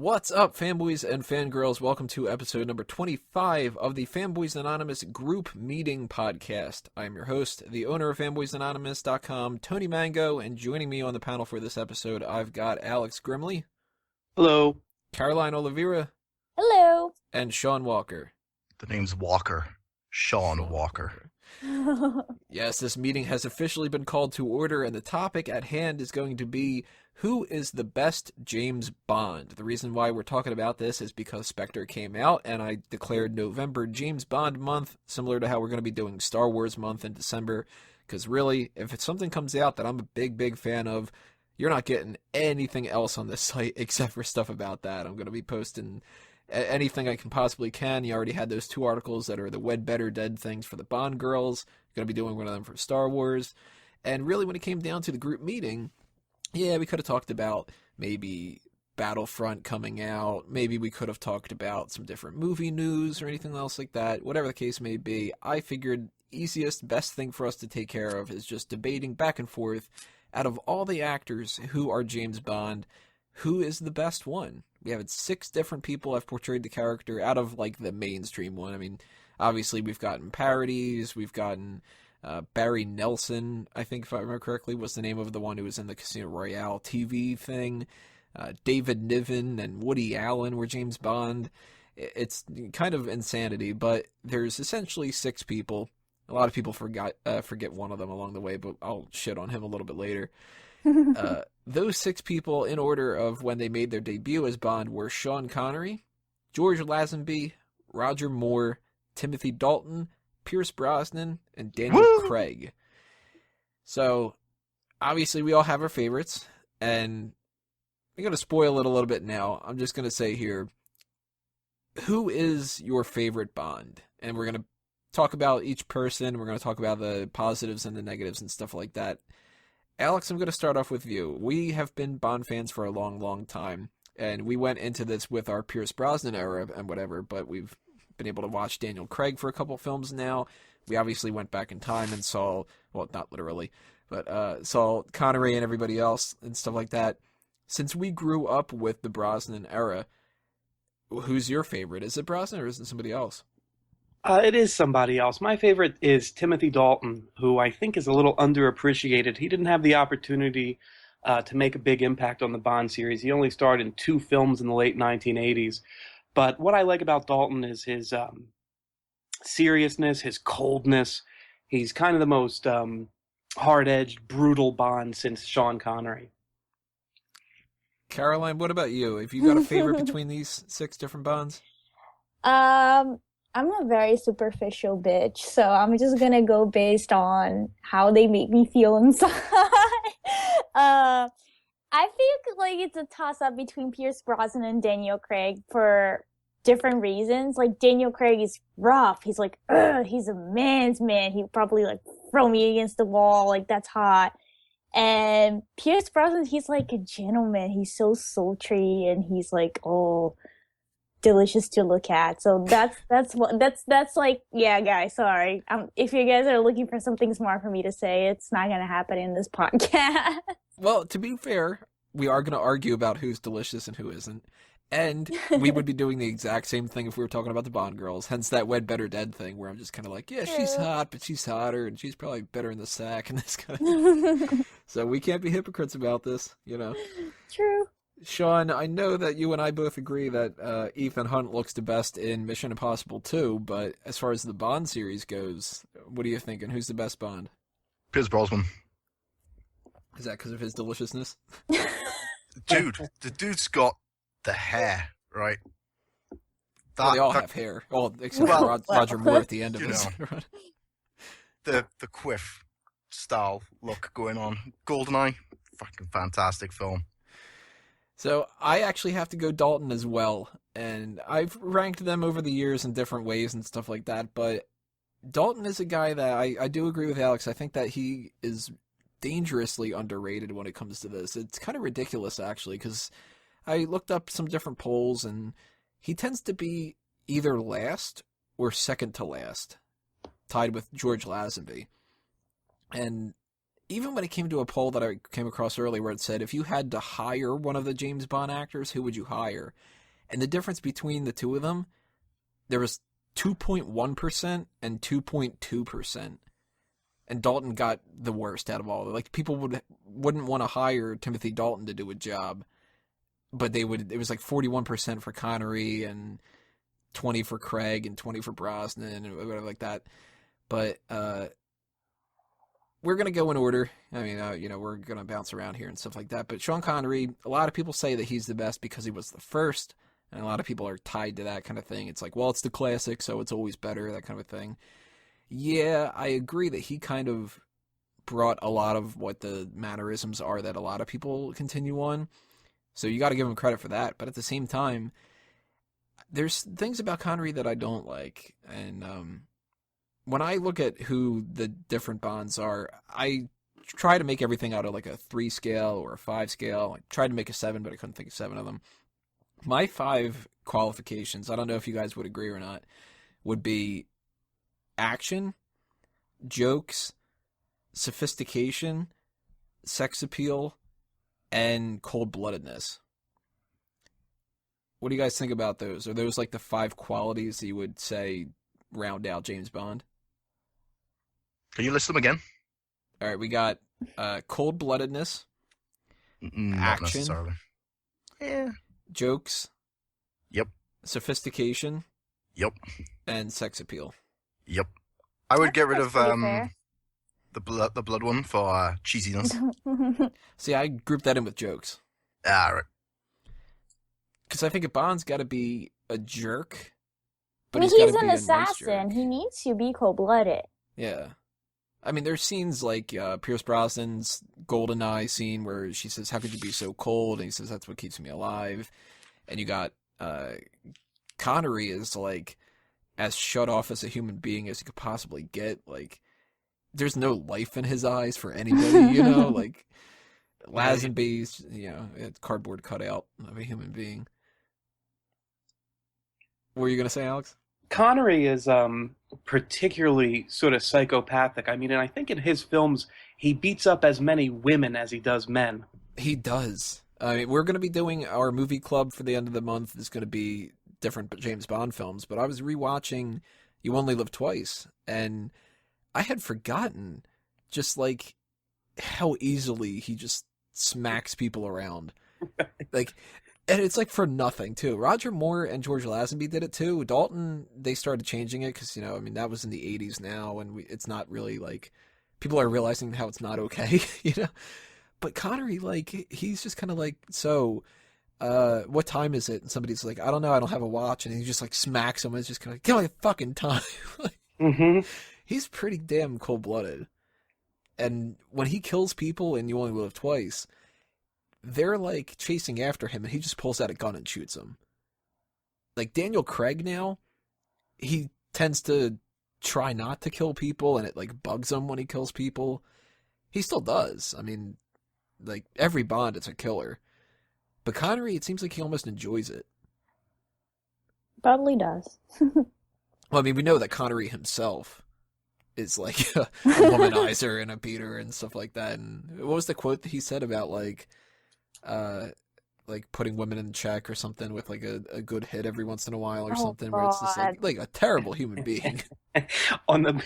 What's up, fanboys and fangirls? Welcome to episode number 25 of the Fanboys Anonymous Group Meeting Podcast. I'm your host, the owner of fanboysanonymous.com, Tony Mango, and joining me on the panel for this episode, I've got Alex Grimley. Hello. Caroline Oliveira. Hello. And Sean Walker. The name's Walker. Sean Walker. Yes, this meeting has officially been called to order, and the topic at hand is going to be, who is the best James Bond? The reason why we're talking about this is because Spectre came out, and I declared November James Bond month, similar to how we're going to be doing Star Wars month in December, because really, if it's something comes out that I'm a big fan of, you're not getting anything else on this site except for stuff about that. I'm going to be posting anything I can possibly can. You already had those two articles that are the Wed Better Dead things for the Bond girls. Going to be doing one of them for Star Wars. And really, when it came down to the group meeting, yeah, we could have talked about maybe Battlefront coming out. Maybe we could have talked about some different movie news or anything else like that. Whatever the case may be, I figured easiest, best thing for us to take care of is just debating back and forth. Out of all the actors who are James Bond, who is the best one? We have 6 different people have portrayed the character out of, like, the mainstream one. I mean, obviously, we've gotten parodies. We've gotten Barry Nelson, I think, if I remember correctly, was the name of the one who was in the Casino Royale TV thing. David Niven and Woody Allen were James Bond. It's kind of insanity, but there's essentially 6 people. A lot of people forget one of them along the way, but I'll shit on him a little bit later. Those 6 people, in order of when they made their debut as Bond, were Sean Connery, George Lazenby, Roger Moore, Timothy Dalton, Pierce Brosnan, and Daniel Craig. So, obviously, we all have our favorites, and I'm going to spoil it a little bit now. I'm just going to say here, who is your favorite Bond? And we're going to talk about each person. We're going to talk about the positives and the negatives and stuff like that. Alex, I'm going to start off with you. We have been Bond fans for a long time, and we went into this with our Pierce Brosnan era and whatever, but we've been able to watch Daniel Craig for a couple films now. We obviously went back in time and saw, well, not literally, but saw Connery and everybody else and stuff like that. Since we grew up with the Brosnan era, who's your favorite? Is it Brosnan or is it somebody else? It is somebody else. My favorite is Timothy Dalton, who I think is a little underappreciated. He didn't have the opportunity to make a big impact on the Bond series. He only starred in 2 films in the late 1980s. But what I like about Dalton is his seriousness, his coldness. He's kind of the most hard-edged, brutal Bond since Sean Connery. Caroline, what about you? Have you got a favorite between these 6 different Bonds? I'm a very superficial bitch, so I'm just gonna go based on how they make me feel inside. I think like it's a toss-up between Pierce Brosnan and Daniel Craig for different reasons. Like, Daniel Craig is rough. He's like, ugh, he's a man's man. He'd probably like throw me against the wall. Like, that's hot. And Pierce Brosnan, he's like a gentleman. He's so sultry, and he's like, oh, delicious to look at. So that's like, yeah, guys, sorry. If you guys are looking for something smart for me to say, it's not gonna happen in this podcast. Well, to be fair, we are going to argue about who's delicious and who isn't. And we would be doing the exact same thing if we were talking about the Bond girls. Hence that Wed Better Dead thing where I'm just kind of like, yeah, she's hot, but she's hotter, and she's probably better in the sack and this kind of So we can't be hypocrites about this, you know. True. Sean, I know that you and I both agree that Ethan Hunt looks the best in Mission Impossible 2, but as far as the Bond series goes, what are you thinking? Who's the best Bond? Pierce Brosnan. Is that because of his deliciousness? Dude, the dude's got the hair, right? They all have hair. Well, except for Roger Moore at the end of his run. The quiff style look going on. GoldenEye, fucking fantastic film. So I actually have to go Dalton as well, and I've ranked them over the years in different ways and stuff like that, but Dalton is a guy that I do agree with Alex. I think that he is dangerously underrated when it comes to this. It's kind of ridiculous, actually, because I looked up some different polls, and he tends to be either last or second to last, tied with George Lazenby. And even when it came to a poll that I came across earlier where it said, if you had to hire one of the James Bond actors, who would you hire? And the difference between the two of them, there was 2.1% and 2.2%. And Dalton got the worst out of all of it. Like, people wouldn't want to hire Timothy Dalton to do a job, but they would. It was like 41% for Connery and 20 for Craig and 20 for Brosnan and whatever like that. But we're going to go in order. I mean, we're going to bounce around here and stuff like that. But Sean Connery, a lot of people say that he's the best because he was the first. And a lot of people are tied to that kind of thing. It's like, well, it's the classic, so it's always better, that kind of thing. Yeah, I agree that he kind of brought a lot of what the mannerisms are that a lot of people continue on. So you got to give him credit for that. But at the same time, there's things about Connery that I don't like. And when I look at who the different Bonds are, I try to make everything out of like a 3 scale or a 5 scale. I tried to make a 7, but I couldn't think of 7 of them. My 5 qualifications, I don't know if you guys would agree or not, would be action, jokes, sophistication, sex appeal, and cold-bloodedness. What do you guys think about those? Are those like the 5 qualities that you would say round out James Bond? Can you list them again? All right, we got cold-bloodedness, Not action, necessarily. Yeah. jokes, Yep. sophistication, Yep. and sex appeal. Yep. I would get rid That's of pretty fair. the blood one for cheesiness. See, I grouped that in with jokes. Right. Because I think a Bond's got to be a jerk, I but mean, he's got he's to an be a nice assassin. jerk. He needs to be cold-blooded. Yeah. I mean, there's scenes like Pierce Brosnan's GoldenEye scene where she says, "How could you be so cold?" And he says, "That's what keeps me alive." And you got Connery is like as shut off as a human being as you could possibly get. Like, there's no life in his eyes for anybody, you know? Like, Lazenby's, it's cardboard cutout of a human being. What were you going to say, Alex? Connery is particularly sort of psychopathic. I mean, and I think in his films, he beats up as many women as he does men. He does. I mean, we're going to be doing our movie club for the end of the month. It's going to be different James Bond films, but I was rewatching You Only Live Twice, and I had forgotten just like how easily he just smacks people around. Like, and it's like for nothing too. Roger Moore and George Lazenby did it too. Dalton, they started changing it because, I mean, that was in the 80s now, and it's not really like, people are realizing how it's not okay, But Connery, like, he's just kind of like, so, what time is it? And somebody's like, I don't know, I don't have a watch. And he just like smacks him and it's just kind of like, get my fucking time. Mm-hmm. He's pretty damn cold-blooded. And when he kills people in You Only Live Twice, they're like chasing after him and he just pulls out a gun and shoots them. Like Daniel Craig now, he tends to try not to kill people and it like bugs him when he kills people. He still does. I mean, like every Bond, it's a killer. But Connery, it seems like he almost enjoys it. Probably does. Well, I mean, we know that Connery himself is like a womanizer and a beater and stuff like that. And what was the quote that he said about like putting women in check or something with like a good hit every once in a while or something, where it's just like a terrible human being.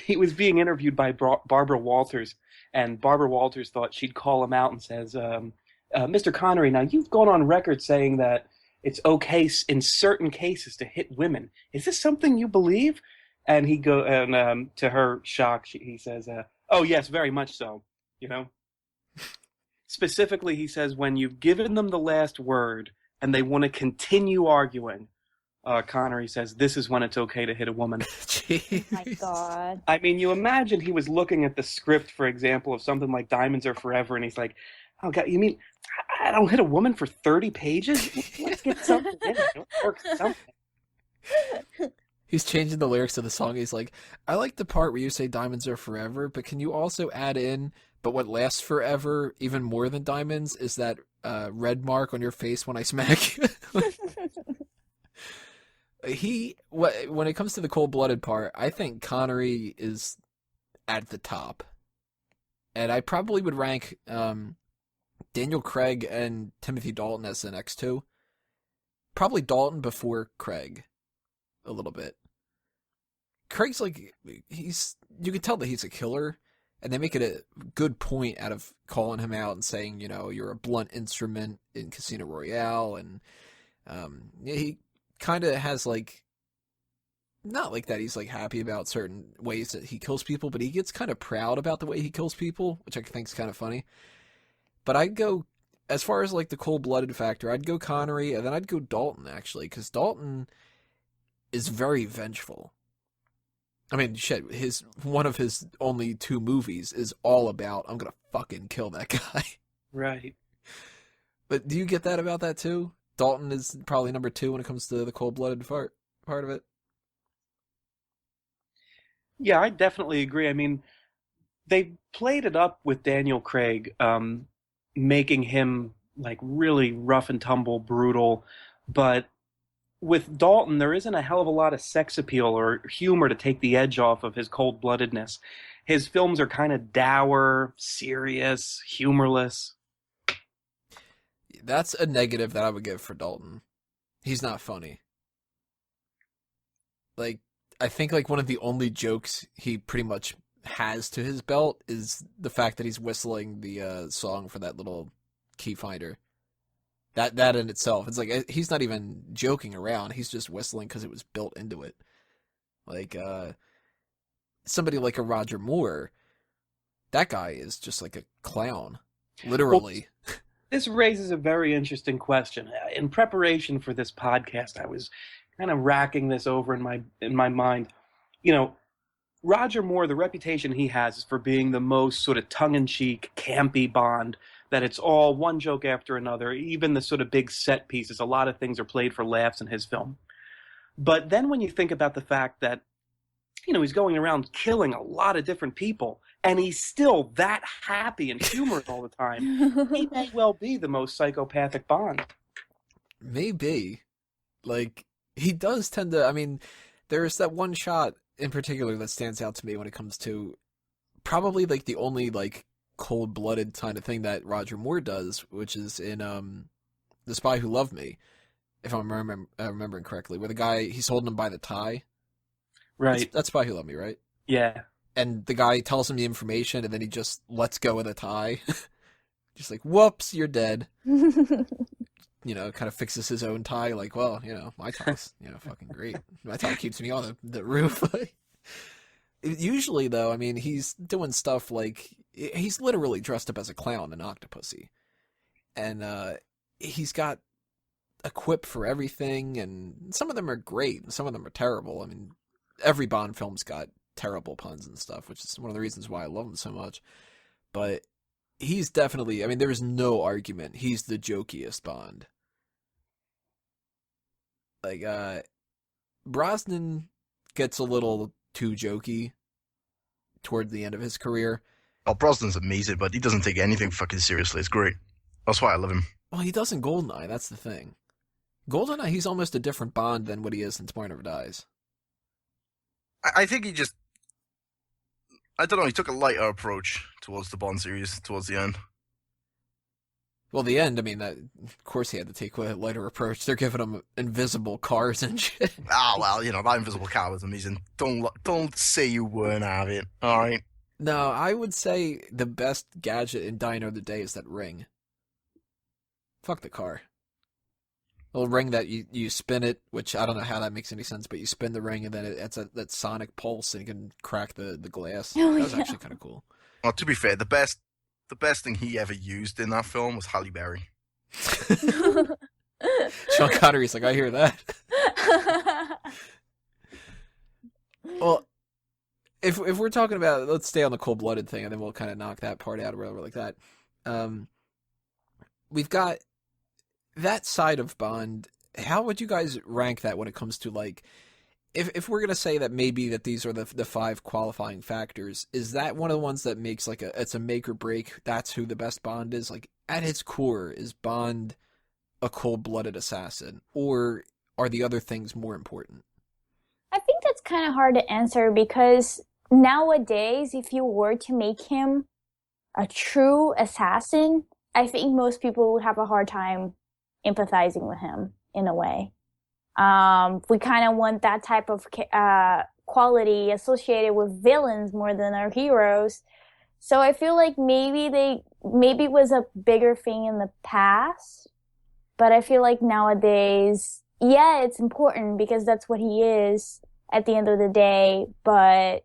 He was being interviewed by Barbara Walters, and Barbara Walters thought she'd call him out and says, Mr. Connery, now you've gone on record saying that it's okay in certain cases to hit women. Is this something you believe? And to her shock, he says, "Oh yes, very much so." Specifically, he says, when you've given them the last word and they want to continue arguing, Connery says, this is when it's okay to hit a woman. Jeez. Oh my God. I mean, you imagine he was looking at the script, for example, of something like Diamonds Are Forever, and he's like, oh, God, you mean I don't hit a woman for 30 pages? Let's get something in it. Don't work something. He's changing the lyrics to the song. He's like, I like the part where you say diamonds are forever, but can you also add in, but what lasts forever, even more than diamonds, is that red mark on your face when I smack you? When it comes to the cold-blooded part, I think Connery is at the top. And I probably would rank Daniel Craig and Timothy Dalton as the next two. Probably Dalton before Craig, a little bit. Craig's like, you can tell that he's a killer, and they make it a good point out of calling him out and saying, you know, you're a blunt instrument in Casino Royale, and he kind of has like, not like that he's like happy about certain ways that he kills people, but he gets kind of proud about the way he kills people, which I think is kind of funny. But I'd go, as far as like the cold-blooded factor, I'd go Connery, and then I'd go Dalton, actually, because Dalton is very vengeful. I mean, shit, one of his only 2 movies is all about, I'm gonna fucking kill that guy. Right. But do you get that about that too? Dalton is probably number 2 when it comes to the cold-blooded part of it. Yeah, I definitely agree. I mean, they played it up with Daniel Craig, making him like really rough and tumble, brutal. But with Dalton, there isn't a hell of a lot of sex appeal or humor to take the edge off of his cold-bloodedness. His films are kind of dour, serious, humorless. That's a negative that I would give for Dalton. He's not funny. Like, I think like one of the only jokes he pretty much has to his belt is the fact that he's whistling the song for that little key finder. That in itself, it's like he's not even joking around. He's just whistling because it was built into it. Like somebody like a Roger Moore, that guy is just like a clown, literally. Well, this raises a very interesting question. In preparation for this podcast, I was kind of racking this over in my mind. You know, Roger Moore, the reputation he has is for being the most sort of tongue-in-cheek, campy Bond, that it's all one joke after another. Even the sort of big set pieces, a lot of things are played for laughs in his film. But then when you think about the fact that, you know, he's going around killing a lot of different people, and he's still that happy and humorous all the time, he may well be the most psychopathic Bond. Maybe. Like, he does tend to, I mean, there's that one shot in particular that stands out to me when it comes to probably like the only like cold-blooded kind of thing that Roger Moore does, which is in The Spy Who Loved Me, if I'm remembering correctly, where the guy, he's holding him by the tie. Right. That's Spy Who Loved Me, right? Yeah. And the guy tells him the information, and then he just lets go of the tie. Just like, whoops, you're dead. You know, kind of fixes his own tie, like, well, you know, my tie's, you know, fucking great. My tie keeps me on the roof. Usually, though, I mean, he's doing stuff like, he's literally dressed up as a clown in Octopussy. And he's got a quip for everything, and some of them are great, and some of them are terrible. I mean, every Bond film's got terrible puns and stuff, which is one of the reasons why I love him so much. But he's definitely, I mean, there is no argument, he's the jokiest Bond. Like, Brosnan gets a little too jokey toward the end of his career. Oh, Brosnan's amazing, but he doesn't take anything fucking seriously. It's great. That's why I love him. Well, he does in GoldenEye, that's the thing. GoldenEye, he's almost a different Bond than what he is in Tomorrow Never Dies. I think he just, I don't know, he took a lighter approach towards the Bond series towards the end. Well, the end, I mean, of course he had to take a lighter approach. They're giving him invisible cars and shit. Ah, well, you know, that invisible car was amazing. Don't say you weren't have it, alright? No, I would say the best gadget in Die Another Day is that ring. Fuck the car. A little ring that you spin it, which I don't know how that makes any sense, but you spin the ring and then it's that sonic pulse and you can crack the glass. Oh, that was yeah. actually kind of cool. Well, to be fair, the best thing he ever used in that film was Halle Berry. Sean Connery's like, I hear that. Well, if we're talking about, let's stay on the cold-blooded thing, and then we'll kind of knock that part out or whatever like that. We've got that side of Bond. How would you guys rank that when it comes to, like, if we're gonna say that maybe that these are the 5 qualifying factors, is that one of the ones that makes like it's a make or break? That's who the best Bond is. Like, at its core, is Bond a cold-blooded assassin, or are the other things more important? I think that's kind of hard to answer because nowadays, if you were to make him a true assassin, I think most people would have a hard time empathizing with him in a way. We kind of want that type of quality associated with villains more than our heroes. So I feel like maybe it was a bigger thing in the past, but I feel like nowadays, yeah, it's important because that's what he is at the end of the day, but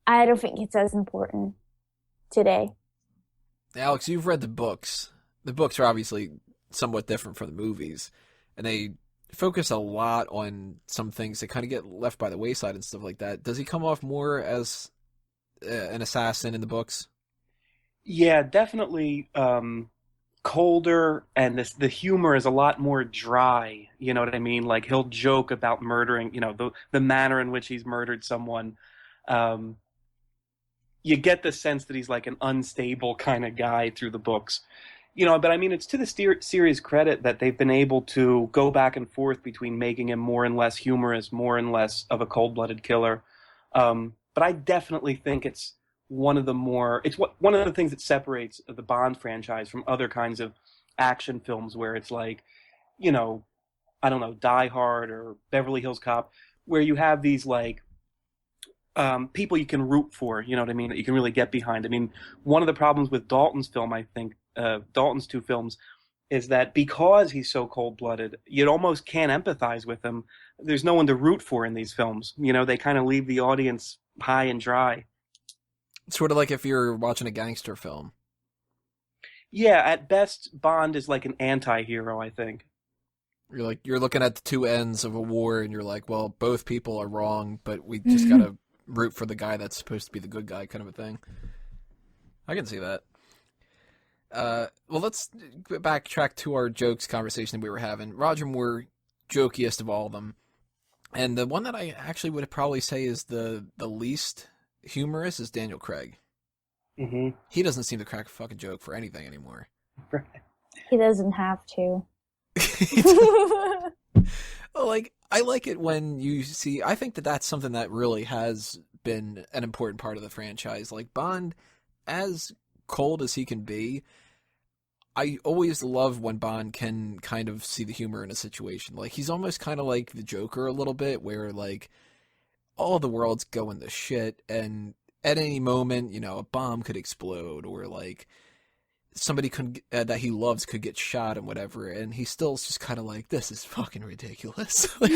I don't think it's as important today. Alex, you've read the books. The books are obviously somewhat different from the movies, and they focus a lot on some things that kind of get left by the wayside and stuff like that. Does he come off more as an assassin in the books? Yeah, definitely colder, and the humor is a lot more dry. You know what I mean? Like he'll joke about murdering, the manner in which he's murdered someone. You get the sense that he's like an unstable kind of guy through the books. But I mean, it's to the series' credit that they've been able to go back and forth between making him more and less humorous, more and less of a cold-blooded killer. But I definitely think it's one of the things that separates the Bond franchise from other kinds of action films where it's like, I don't know, Die Hard or Beverly Hills Cop, where you have these like people you can root for, you know what I mean, that you can really get behind. I mean, one of the problems with Dalton's film, I think, Dalton's two films, is that because he's so cold-blooded, you almost can't empathize with him. There's no one to root for in these films. They kind of leave the audience high and dry. Sort of like if you're watching a gangster film. Yeah, at best, Bond is like an anti-hero, I think. You're looking at the two ends of a war, and you're like, well, both people are wrong, but we just gotta root for the guy that's supposed to be the good guy, kind of a thing. I can see that. Well, let's backtrack to our jokes conversation that we were having. Roger Moore, jokiest of all of them. And the one that I actually would probably say is the least humorous is Daniel Craig. Mm-hmm. He doesn't seem to crack a fucking joke for anything anymore. He doesn't have to. Like, I like it when you see, I think that that's something that really has been an important part of the franchise. Like, Bond, as cold as he can be, I always love when Bond can kind of see the humor in a situation. Like, he's almost kind of like the Joker a little bit, where, like, all the world's going to shit, and at any moment, a bomb could explode, or, like, somebody that he loves could get shot and whatever, and he still's just kind of like, this is fucking ridiculous. Like,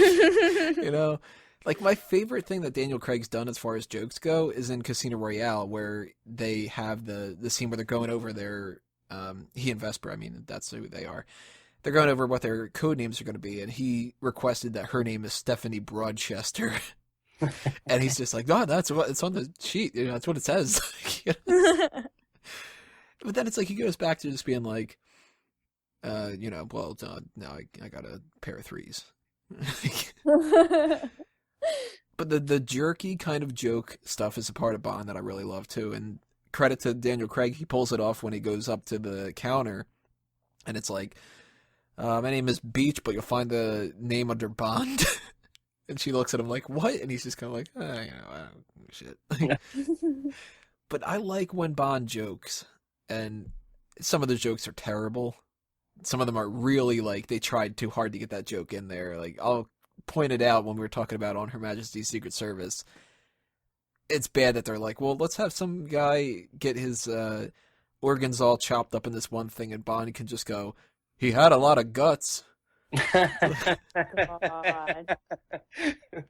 like, my favorite thing that Daniel Craig's done as far as jokes go is in Casino Royale, where they have the scene where they're going over their, he and Vesper, I mean, that's who they are. They're going over what their code names are going to be, and he requested that her name is Stephanie Broadchester. And he's just like, no, that's what it's on the sheet. That's what it says. But then it's like he goes back to just being like, well, now I got a pair of threes. But the jerky kind of joke stuff is a part of Bond that I really love too. And credit to Daniel Craig, he pulls it off when he goes up to the counter, and it's like, my name is Beach, but you'll find the name under Bond. And she looks at him like, what? And he's just kind of like, shit. But I like when Bond jokes, and some of the jokes are terrible. Some of them are really, like, they tried too hard to get that joke in there. Like, I'll point it out when we were talking about On Her Majesty's Secret Service. It's bad that they're like, well, let's have some guy get his organs all chopped up in this one thing, and Bond can just go, he had a lot of guts. God.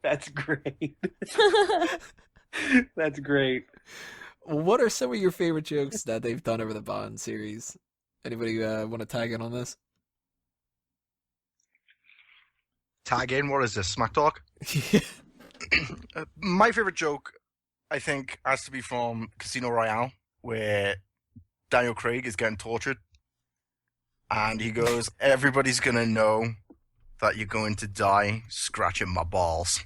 That's great. That's great. What are some of your favorite jokes that they've done over the Bond series? Anybody want to tag in on this? Tag in, what is this, Smack Talk? My favorite joke, I think, has to be from Casino Royale, where Daniel Craig is getting tortured. And he goes, everybody's going to know that you're going to die scratching my balls.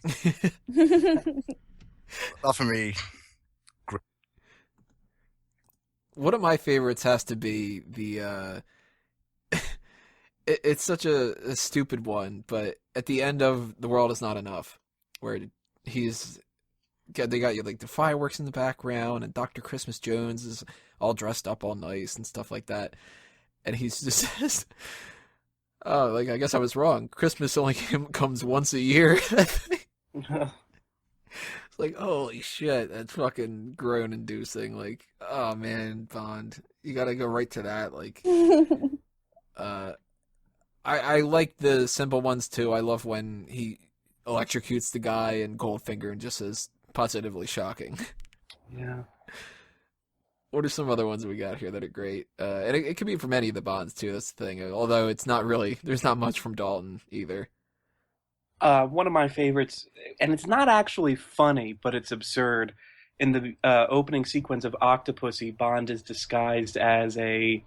That for me. Great. One of my favorites has to be the, it's such a stupid one, but at the end of The World Is Not Enough, where he's they got you like the fireworks in the background, and Dr. Christmas Jones is all dressed up all nice and stuff like that. And he's just says, "Oh, like I guess I was wrong. Christmas only comes once a year." It's like, holy shit, that's fucking groan inducing. Like, oh man, Bond, you gotta go right to that. Like, I like the simple ones too. I love when he electrocutes the guy in Goldfinger and just says positively shocking. Yeah. What are some other ones we got here that are great? And it could be from any of the Bonds too. That's the thing. Although it's not really, there's not much from Dalton either. One of my favorites, and it's not actually funny, but it's absurd. In the opening sequence of Octopussy, Bond is disguised as a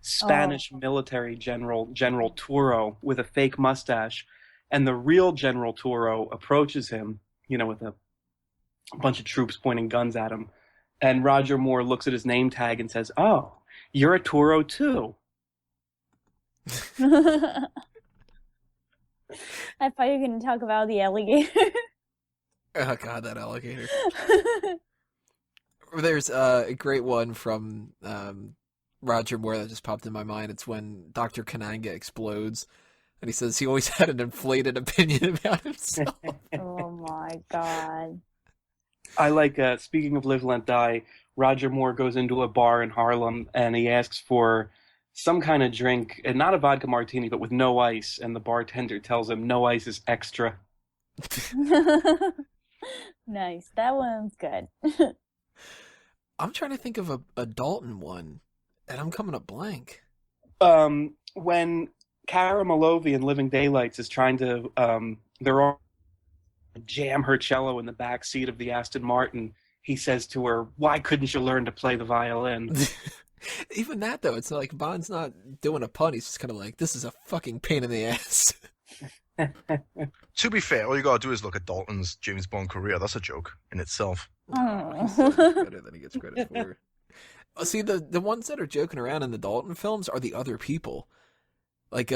Spanish military general, General Turo, with a fake mustache. And the real General Turo approaches him, with a bunch of troops pointing guns at him. And Roger Moore looks at his name tag and says, "Oh, you're a Turo too." I thought you were going to talk about the alligator. Oh god, that alligator. There's a great one from Roger Moore that just popped in my mind. It's when Dr. Kananga explodes, and he says he always had an inflated opinion about himself. Oh my god. I like, speaking of Live, Let, Die, Roger Moore goes into a bar in Harlem, and he asks for some kind of drink, and not a vodka martini, but with no ice, and the bartender tells him no ice is extra. Nice. That one's good. I'm trying to think of a Dalton one, and I'm coming up blank. When Cara Malovi in Living Daylights is trying to, they're all jam her cello in the back seat of the Aston Martin, he says to her, "Why couldn't you learn to play the violin?" Even that, though, it's like Bond's not doing a pun. He's just kind of like, this is a fucking pain in the ass. To be fair, all you gotta do is look at Dalton's James Bond career. That's a joke in itself. He's so much better than he gets credit for. See, the ones that are joking around in the Dalton films are the other people. Like,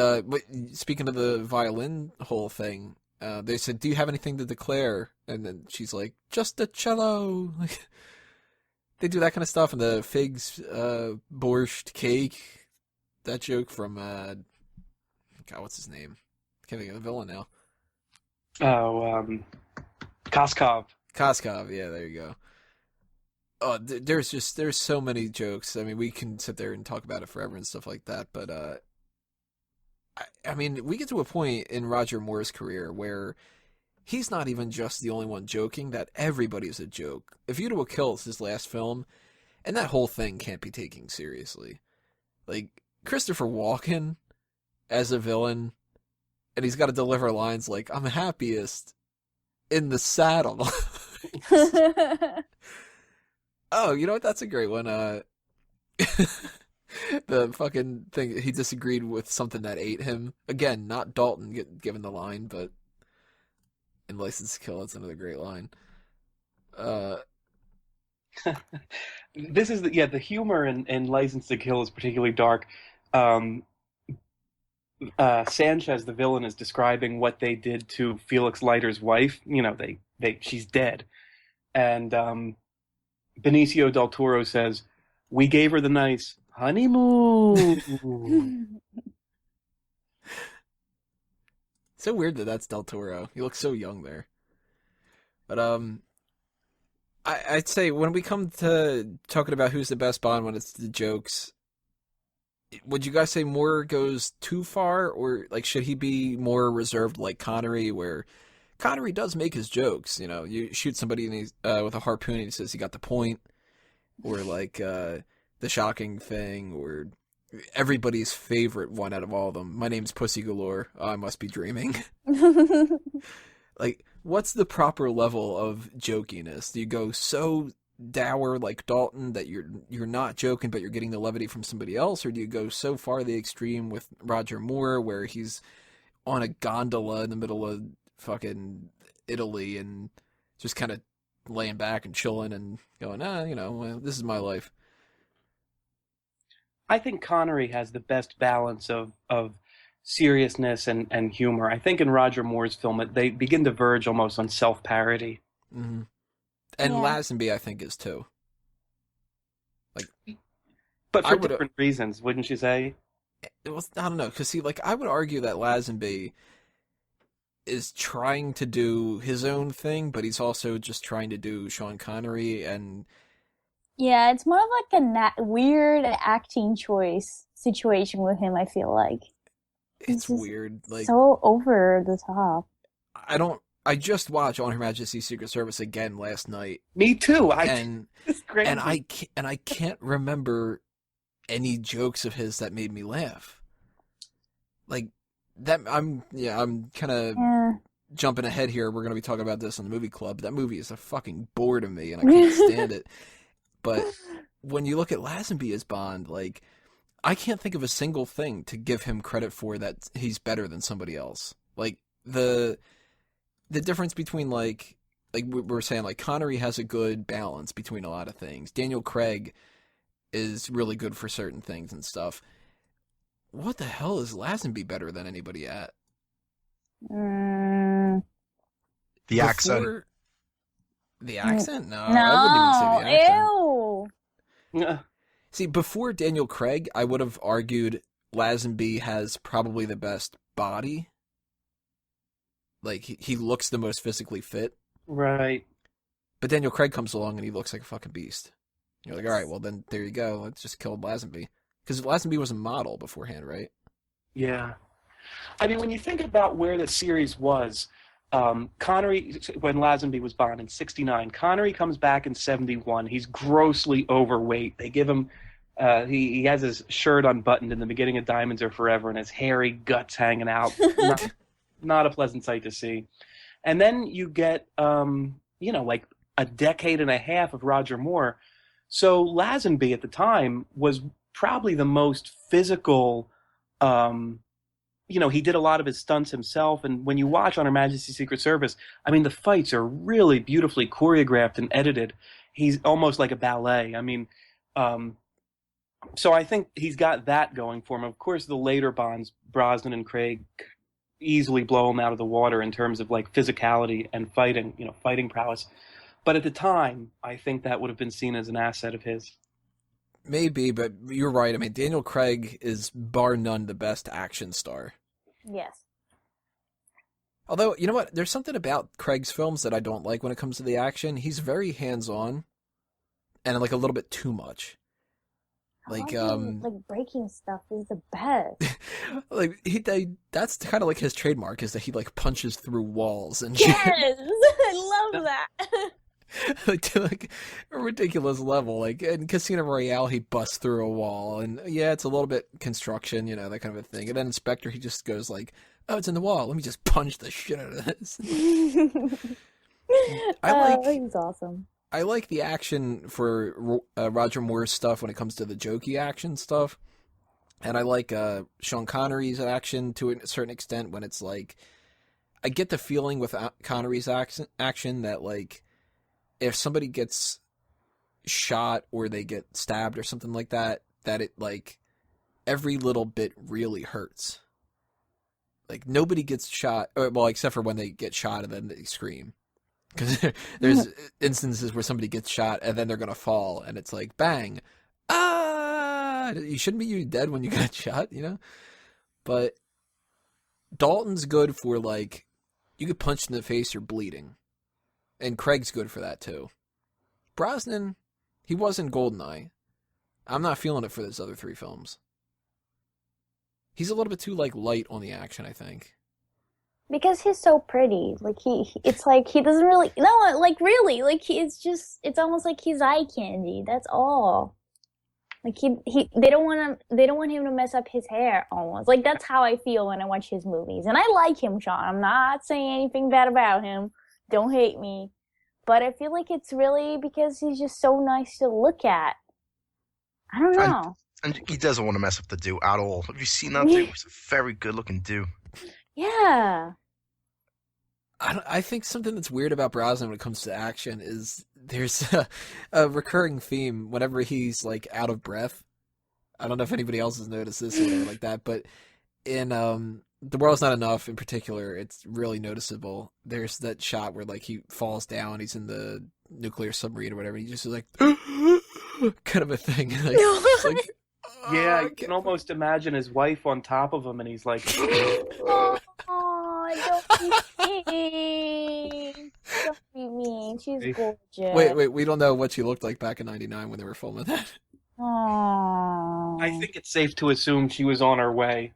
speaking of the violin whole thing, they said, "Do you have anything to declare?" And then she's like, "Just a cello." Like, they do that kind of stuff. And the figs, borscht cake, that joke from, God, what's his name? Can't think of the villain now. Koskov. Koskov, yeah, there you go. Oh, there's so many jokes. I mean, we can sit there and talk about it forever and stuff like that, but I mean, we get to a point in Roger Moore's career where he's not even just the only one joking, that everybody's a joke. A View to a Kill is his last film, and that whole thing can't be taken seriously. Like, Christopher Walken as a villain, and he's got to deliver lines like, "I'm happiest in the saddle." Oh, you know what? That's a great one. The fucking thing, he disagreed with something that ate him. Again, not Dalton given the line, but in License to Kill, it's another great line. This is the humor in License to Kill is particularly dark. Sanchez, the villain, is describing what they did to Felix Leiter's wife. She's dead, and Benicio del Toro says, "We gave her the nice honeymoon." So weird that that's Del Toro. He looks so young there. But I'd say when we come to talking about who's the best Bond when it's the jokes, would you guys say Moore goes too far, or like should he be more reserved like Connery, where Connery does make his jokes? You shoot somebody with a harpoon and he says he got the point, or like the shocking thing, or everybody's favorite one out of all of them. "My name's Pussy Galore. I must be dreaming." Like, what's the proper level of jokiness? Do you go so dour like Dalton that you're not joking but you're getting the levity from somebody else, or do you go so far the extreme with Roger Moore where he's on a gondola in the middle of fucking Italy and just kind of laying back and chilling and going, well, this is my life? I think Connery has the best balance of seriousness and humor. I think in Roger Moore's film, they begin to verge almost on self-parody. Mm-hmm. And Yeah. Lazenby, I think, is too. But I for would- different reasons, wouldn't you say? It was, I don't know, because see, like, I would argue that Lazenby is trying to do his own thing, but he's also just trying to do Sean Connery, and Yeah, it's more of like a weird acting choice situation with him, I feel like. it's just weird. Like, So over the top. I just watched On Her Majesty's Secret Service again last night, Me too. and It's crazy. I can't remember any jokes of his that made me laugh. Like that, I'm kind of Yeah. jumping ahead here. We're gonna be talking about this on the movie club. That movie is a fucking bore to me, and I can't stand it. But when you look at Lazenby as Bond, like, I can't think of a single thing to give him credit for that he's better than somebody else. Like the difference between like we're saying, like, Connery has a good balance between a lot of things. Daniel Craig is really good for certain things and stuff. What the hell is Lazenby better than anybody at? Mm, The accent. Before- The accent? No, I wouldn't even say no. the accent. Ew. Yeah. See, before Daniel Craig, I would have argued Lazenby has probably the best body. Like, he looks the most physically fit. Right. But Daniel Craig comes along and he looks like a fucking beast. You're like, all right, well, then there you go. Let's just kill Lazenby. Because Lazenby was a model beforehand, right? Yeah. I mean, when you think about where the series was, Connery, when Lazenby was Bond in '69, Connery comes back in '71. He's grossly overweight. They give him, he has his shirt unbuttoned in the beginning of Diamonds Are Forever, and his hairy guts hanging out. Not a pleasant sight to see. And then you get, like a decade and a half of Roger Moore. So Lazenby at the time was probably the most physical. He did a lot of his stunts himself, and when you watch On Her Majesty's Secret Service, I mean, the fights are really beautifully choreographed and edited. He's almost like a ballet. I mean, so I think he's got that going for him. Of course, the later Bonds, Brosnan and Craig, easily blow him out of the water in terms of like physicality and fighting prowess. But at the time, I think that would have been seen as an asset of his. Maybe, but you're right. I mean, Daniel Craig is bar none the best action star. Yes. Although, you know what? There's something about Craig's films that I don't like when it comes to the action. He's very hands-on and like a little bit too much. Like, Like breaking stuff is the best. that's kind of like his trademark, is that he like punches through walls and shit. Yes, I love that. Like, to like a ridiculous level. Like in Casino Royale, he busts through a wall, and yeah, it's a little bit construction, that kind of a thing. And then Inspector, he just goes like, "Oh, it's in the wall. Let me just punch the shit out of this." He's awesome. I like the action for Roger Moore's stuff when it comes to the jokey action stuff, and I like Sean Connery's action to a certain extent when it's like, I get the feeling with Connery's action that like, if somebody gets shot or they get stabbed or something like that, that it like every little bit really hurts. Like nobody gets shot, well, except for when they get shot and then they scream. Because there's instances where somebody gets shot and then they're gonna fall, and it's like bang, ah! You shouldn't be dead when you got shot, But Dalton's good for like, you get punched in the face, you're bleeding. And Craig's good for that, too. Brosnan, he was in GoldenEye. I'm not feeling it for those other three films. He's a little bit too, like, light on the action, I think. Because he's so pretty. Like, it's like, he doesn't really, no, like, really, like, it's almost like he's eye candy. That's all. Like, they don't want him to mess up his hair, almost. Like, that's how I feel when I watch his movies. And I like him, Sean. I'm not saying anything bad about him. Don't hate me. But I feel like it's really because he's just so nice to look at. I don't know. And he doesn't want to mess up the dude at all. Have you seen that dude? He's a very good-looking dude. Yeah. I think something that's weird about Brosnan when it comes to action is there's a recurring theme whenever he's, like, out of breath. I don't know if anybody else has noticed this or like that, but in The World's Not Enough in particular, it's really noticeable. There's that shot where like he falls down, he's in the nuclear submarine or whatever, and he just is like kind of a thing. Like, it's like, Yeah, "Oh, you can almost imagine his wife on top of him, and he's like, Oh, don't be mean. Don't be mean. She's gorgeous. Wait, we don't know what she looked like back in '99 when they were filming that. Oh. I think it's safe to assume she was on her way.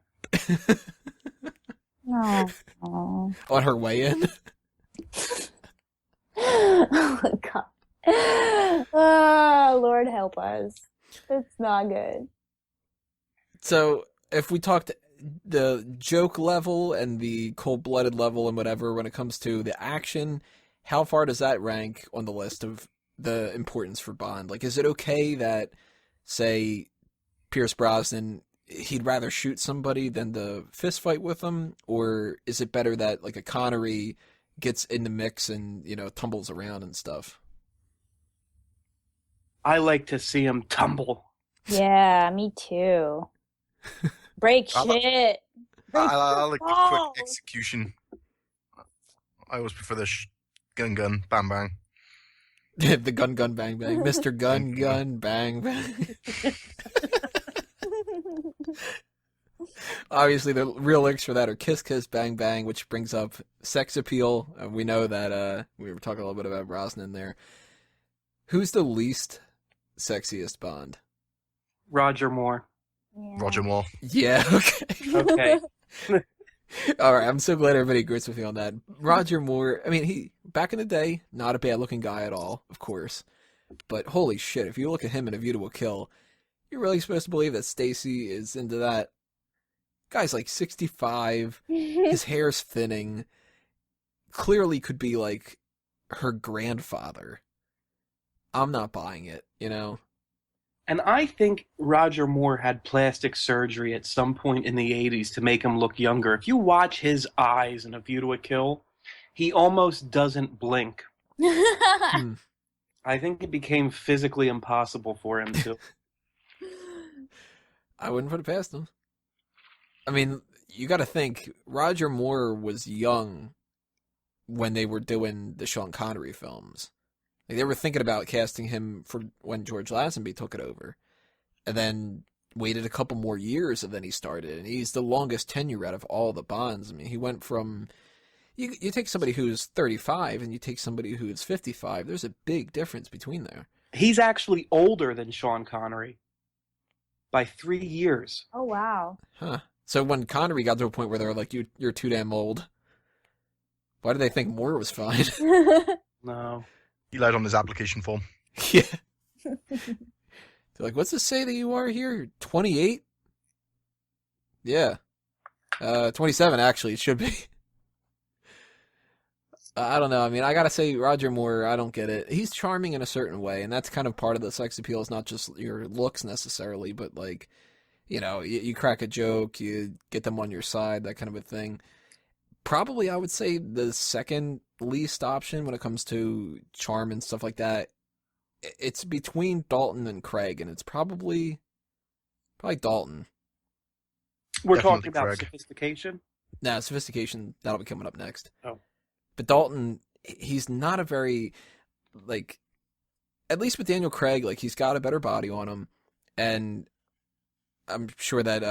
Oh. On her way in. Oh my God. Oh, Lord help us. It's not good. So if we talked the joke level and the cold-blooded level and whatever when it comes to the action, how far does that rank on the list of the importance for Bond? Like, is it okay that, say, Pierce Brosnan, he'd rather shoot somebody than the fist fight with them? Or is it better that, like, a Connery gets in the mix and, you know, tumbles around and stuff? I like to see him tumble. Yeah, me too. Break I like- shit. Break I like the quick balls. execution. I always prefer the gun, bang, bang. The gun, bang, bang. Mr. Gun, bang, bang. Obviously, the real lyrics for that are kiss, kiss, bang, bang, which brings up sex appeal. We know that we were talking a little bit about Brosnan there. Who's the least sexiest Bond? Roger Moore. Yeah. Roger Moore. Yeah, okay. Okay. All right, I'm so glad everybody agrees with me on that. Roger Moore, I mean, he back in the day, not a bad-looking guy at all, of course. But holy shit, if you look at him in A View to a Kill, you're really supposed to believe that Stacy is into that. Guy's like 65, his hair's thinning, clearly could be like her grandfather. I'm not buying it, you know? And I think Roger Moore had plastic surgery at some point in the 80s to make him look younger. If you watch his eyes in A View to a Kill, he almost doesn't blink. I think it became physically impossible for him to. I wouldn't put it past him. I mean, you got to think, Roger Moore was young when they were doing the Sean Connery films. Like, they were thinking about casting him for when George Lazenby took it over. And then waited a couple more years and then he started. And he's the longest tenure out of all the Bonds. I mean, he went from... You take somebody who's 35 and you take somebody who's 55. There's a big difference between there. He's actually older than Sean Connery by 3 years. Oh, wow. Huh. So when Connery got to a point where they were like, you're too damn old, why did they think Moore was fine? No. He lied on his application form. Yeah. They're like, what's it say that you are here? You're 28? Yeah. 27, actually, it should be. I don't know. I mean, I gotta say, Roger Moore, I don't get it. He's charming in a certain way, and that's kind of part of the sex appeal. It's not just your looks necessarily, but like, you know, you crack a joke, you get them on your side, that kind of a thing. Probably, I would say the second least option when it comes to charm and stuff like that. It's between Dalton and Craig, and it's probably Dalton. We're Definitely talking about Craig. sophistication. Now, sophistication, that'll be coming up next. Oh. But Dalton, he's not a very, like, at least with Daniel Craig, like, he's got a better body on him. And I'm sure that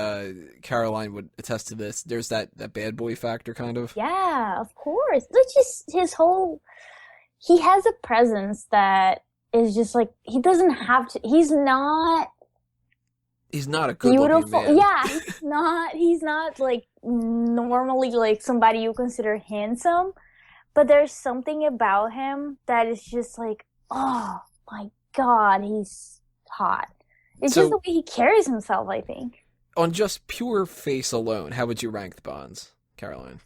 Caroline would attest to this. There's that bad boy factor, kind of. Yeah, of course. That's just his whole. He has a presence that is just like he doesn't have to. He's not He's not a good-looking beautiful. man. Yeah, he's not. He's not like normally like somebody you consider handsome, but there's something about him that is just like, oh my God, he's hot. It's So- just the way he carries himself, I think. On just pure face alone, how would you rank the Bonds, Caroline?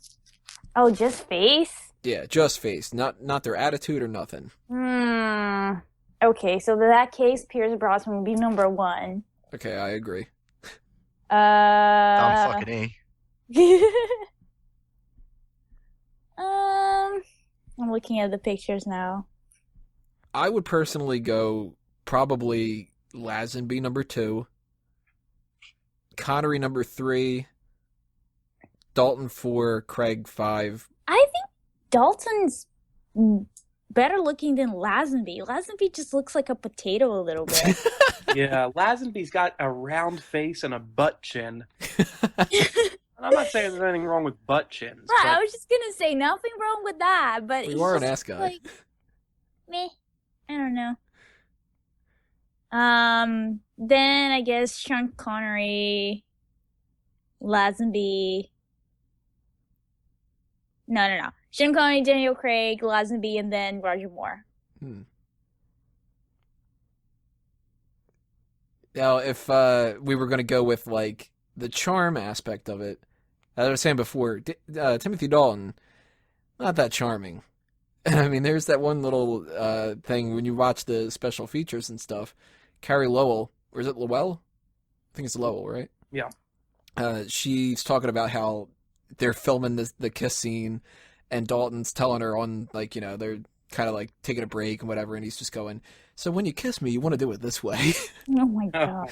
Oh, just face? Yeah, just face, not their attitude or nothing. Okay, so in that case, Pierce Brosnan would be number one. Okay, I agree. Damn fucking I'm looking at the pictures now. I would personally go probably Lazenby number 2, Connery number 3, Dalton 4, Craig 5. I think Dalton's better looking than Lazenby. Lazenby just looks like a potato a little bit. Yeah, Lazenby's got a round face and a butt chin. And I'm not saying there's anything wrong with butt chins. Right, but I was just gonna say nothing wrong with that, but We it's are an just ass guy. like meh. I don't know. Then I guess Sean Connery, Lazenby. No. Sean Connery, Daniel Craig, Lazenby, and then Roger Moore. Now, if we were going to go with like the charm aspect of it, as I was saying before, Timothy Dalton, not that charming. And I mean, there's that one little thing when you watch the special features and stuff. Carrie Lowell, or is it Lowell? I think it's Lowell, right? Yeah. She's talking about how they're filming the kiss scene, and Dalton's telling her on, like, you know, they're kind of like taking a break and whatever, and he's just going, so when you kiss me, you want to do it this way. Oh my god.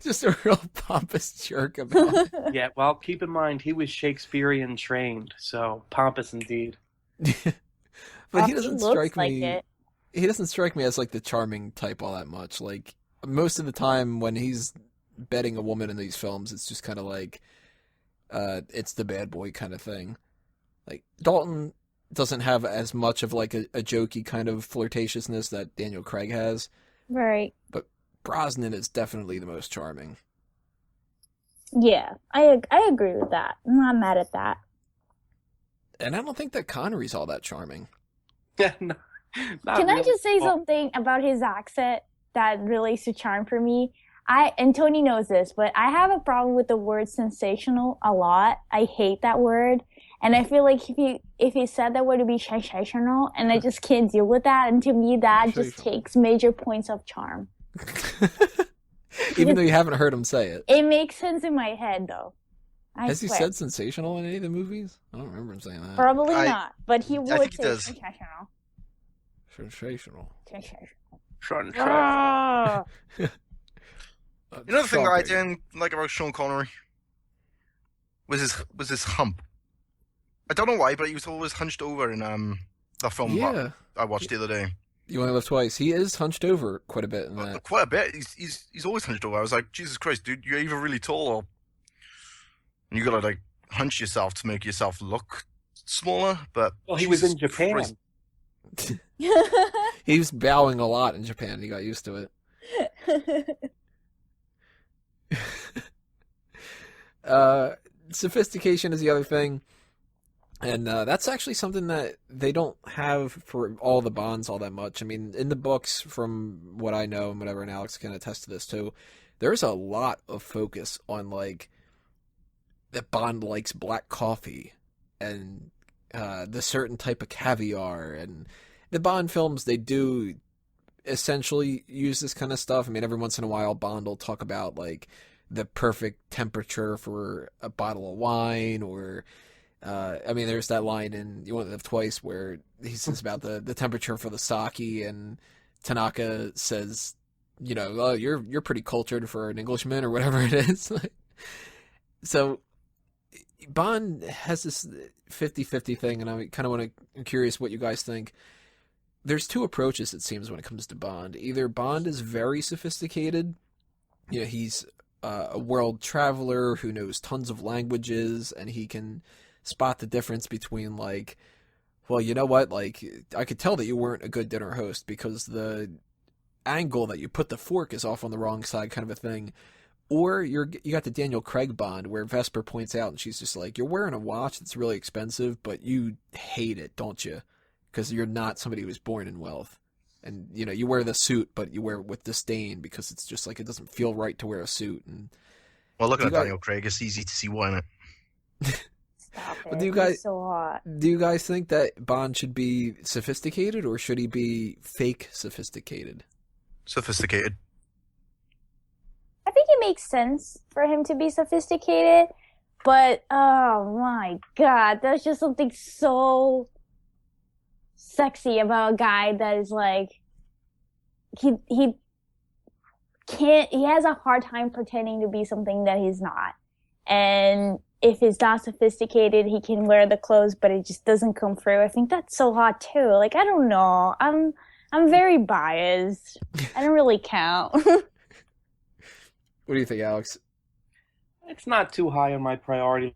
Just a real pompous jerk about it. yeah, well, keep in mind he was Shakespearean trained, so pompous indeed. But he doesn't looks strike like me. it. He doesn't strike me as like the charming type all that much. Like most of the time when he's betting a woman in these films, it's just kind of like it's the bad boy kind of thing. Like Dalton doesn't have as much of like a jokey kind of flirtatiousness that Daniel Craig has. Right. But Brosnan is definitely the most charming. Yeah, I agree with that. I'm not mad at that. And I don't think that Connery's all that charming. Yeah, no, not Can I really. just say Well, something about his accent that relates to charm for me? And Tony knows this, but I have a problem with the word sensational a lot. I hate that word. And I feel like if he said that word, it'd be sensational, and I just can't deal with that. And to me, that just Sensational. takes major points of charm. Even though you haven't heard him say it. It makes sense in my head, though. I Has he swear. said sensational in any of the movies? I don't remember him saying that. Probably I- not, but he would think he say does. sensational. Sensational. Sensational. Sean, Ah! You know the thing that I Shocking. didn't like about Sean Connery was his hump. I don't know why, but he was always hunched over in that film Yeah. I watched the other day. You Only Live Twice. He is hunched over quite a bit in that. Quite a bit. He's always hunched over. I was like, Jesus Christ, dude, you're either really tall or you gotta like hunch yourself to make yourself look smaller. But well, he was Jesus in Japan. Christ. He was bowing a lot in Japan. He got used to it. Sophistication is the other thing. And that's actually something that they don't have for all the Bonds all that much. I mean, in the books, from what I know and whatever, and Alex can attest to this too, there's a lot of focus on, like, that Bond likes black coffee and the certain type of caviar. And the Bond films, they do essentially use this kind of stuff. I mean, every once in a while, Bond will talk about, like, the perfect temperature for a bottle of wine, or I mean, there's that line in You Only Live Twice where he says about the temperature for the sake, and Tanaka says, you know, oh, you're pretty cultured for an Englishman, or whatever it is. So Bond has this 50-50 thing, and I kind of I'm curious what you guys think. There's two approaches, it seems, when it comes to Bond. Either Bond is very sophisticated, you know, he's a world traveler who knows tons of languages, and he can spot the difference between, like, well, you know what, like, I could tell that you weren't a good dinner host because the angle that you put the fork is off on the wrong side, kind of a thing. Or you got the Daniel Craig Bond where Vesper points out and she's just like, you're wearing a watch that's really expensive, but you hate it, don't you? Because you're not somebody who was born in wealth. And, you know, you wear the suit, but you wear it with disdain because it's just like, it doesn't feel right to wear a suit. And Well, looking Do at you guys- Daniel Craig, it's easy to see why in it. Stop But it. do you He's guys- so hot. do you guys think that Bond should be sophisticated, or should he be fake sophisticated? Sophisticated. I think it makes sense for him to be sophisticated, but oh my god, there's just something so sexy about a guy that is like he can't he has a hard time pretending to be something that he's not. And if he's not sophisticated, he can wear the clothes, but it just doesn't come through. I think that's so hot too. Like, I don't know. I'm very biased. I don't really count. What do you think, Alex? It's not too high on my priority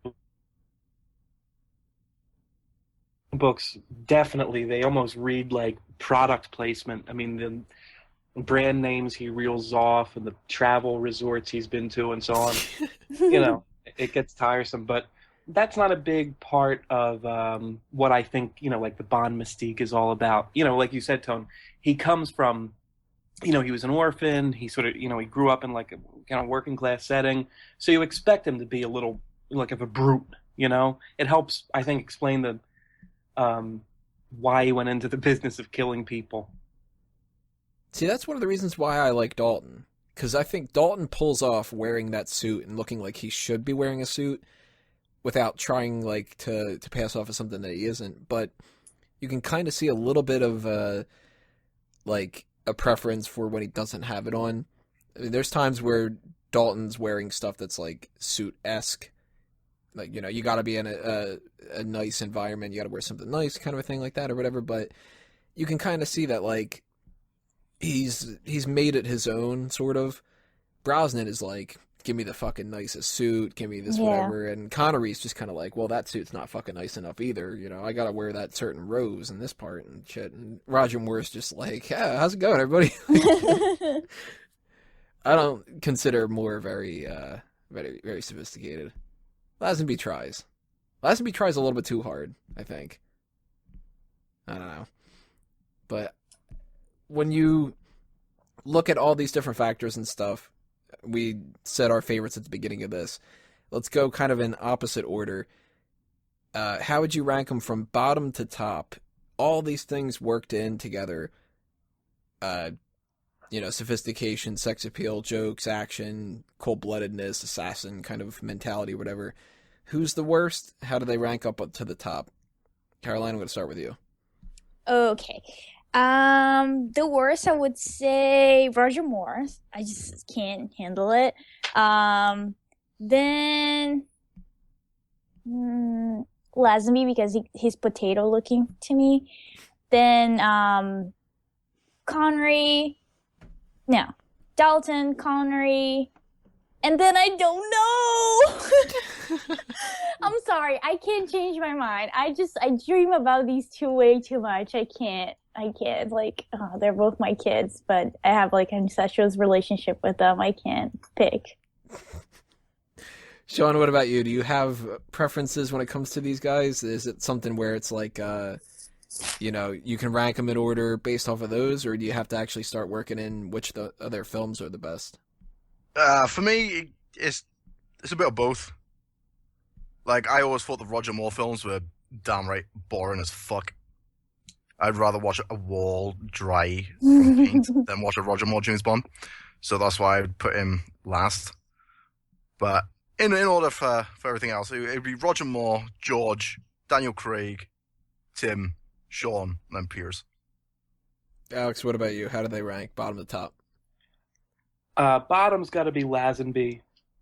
books. Definitely, they almost read like product placement. I mean, the brand names he reels off and the travel resorts he's been to and so on. It gets tiresome, but that's not a big part of what I think, like the Bond mystique is all about. Like you said, Tone, he comes from, he was an orphan. He sort of, he grew up in like a kind of working class setting. So you expect him to be a little like of a brute, It helps, I think, explain the why he went into the business of killing people. See, that's one of the reasons why I like Dalton. Because I think Dalton pulls off wearing that suit and looking like he should be wearing a suit without trying like to pass off as something that he isn't. But you can kind of see a little bit of like a preference for when he doesn't have it on. I mean, there's times where Dalton's wearing stuff that's like suit-esque. Like, you got to be in a nice environment. You got to wear something nice, kind of a thing like that or whatever. But you can kind of see that like he's made it his own, sort of. Brosnan is like, give me the fucking nicest suit, give me this whatever. And Connery's just kind of like, well, that suit's not fucking nice enough either. I got to wear that certain rose in this part and shit. And Roger Moore's just like, yeah, how's it going, everybody? I don't consider Moore very, very sophisticated. Lazenby tries. Lazenby tries a little bit too hard, I think. I don't know. But when you look at all these different factors and stuff, we said our favorites at the beginning of this. Let's go kind of in opposite order. How would you rank them from bottom to top? All these things worked in together. Sophistication, sex appeal, jokes, action, cold-bloodedness, assassin kind of mentality, whatever. Who's the worst? How do they rank up to the top? Caroline, I'm going to start with you. Okay. The worst, I would say Roger Moore. I just can't handle it. Then Lazenby, because he's potato looking to me. Then Connery. No. Dalton, Connery. And then I don't know. I'm sorry. I can't change my mind. I dream about these two way too much. I can't. Like, they're both my kids, but I have like an incestuous relationship with them. I can't pick. Sean, what about you? Do you have preferences when it comes to these guys? Is it something where it's like, you can rank them in order based off of those, or do you have to actually start working in which the other films are the best? For me, it's a bit of both. Like, I always thought the Roger Moore films were downright boring as fuck. I'd rather watch a wall dry from paint than watch a Roger Moore James Bond. So that's why I would put him last. But in order for everything else, it would be Roger Moore, George, Daniel Craig, Tim, Sean, and then Pierce. Alex, what about you? How do they rank, bottom to top? Bottom's got to be Lazenby.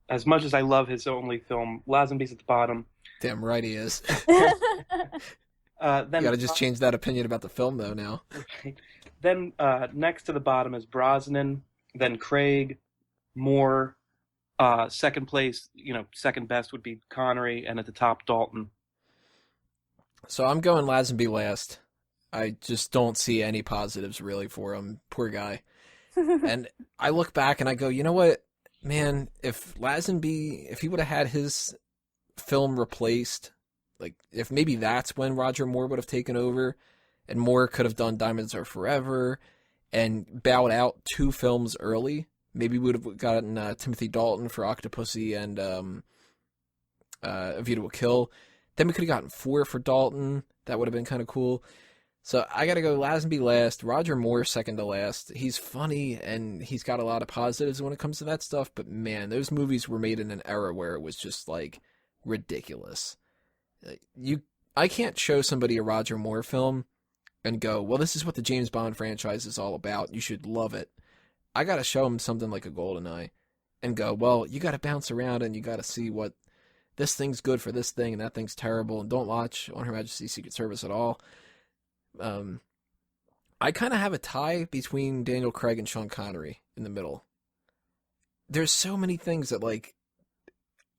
As much as I love his only film, Lazenby's at the bottom. Damn right he is. Then you gotta just change that opinion about the film, though, now. Then next to the bottom is Brosnan, then Craig, Moore. Second place, second best would be Connery, and at the top, Dalton. So I'm going Lazenby last. I just don't see any positives, really, for him. Poor guy. And I look back and I go, you know what? Man, if Lazenby, if he would have had his film replaced, like, if maybe that's when Roger Moore would have taken over, and Moore could have done Diamonds Are Forever, and bowed out 2 films early, maybe we would have gotten Timothy Dalton for Octopussy and A View to a Kill. Then we could have gotten 4 for Dalton. That would have been kind of cool. So I got to go Lazenby last, Roger Moore second to last. He's funny, and he's got a lot of positives when it comes to that stuff, but man, those movies were made in an era where it was just, like, ridiculous. I can't show somebody a Roger Moore film and go, well, this is what the James Bond franchise is all about. You should love it. I got to show them something like a GoldenEye and go, well, you got to bounce around and you got to see what this thing's good for this thing and that thing's terrible, and don't watch On Her Majesty's Secret Service at all. I kind of have a tie between Daniel Craig and Sean Connery in the middle. There's so many things that like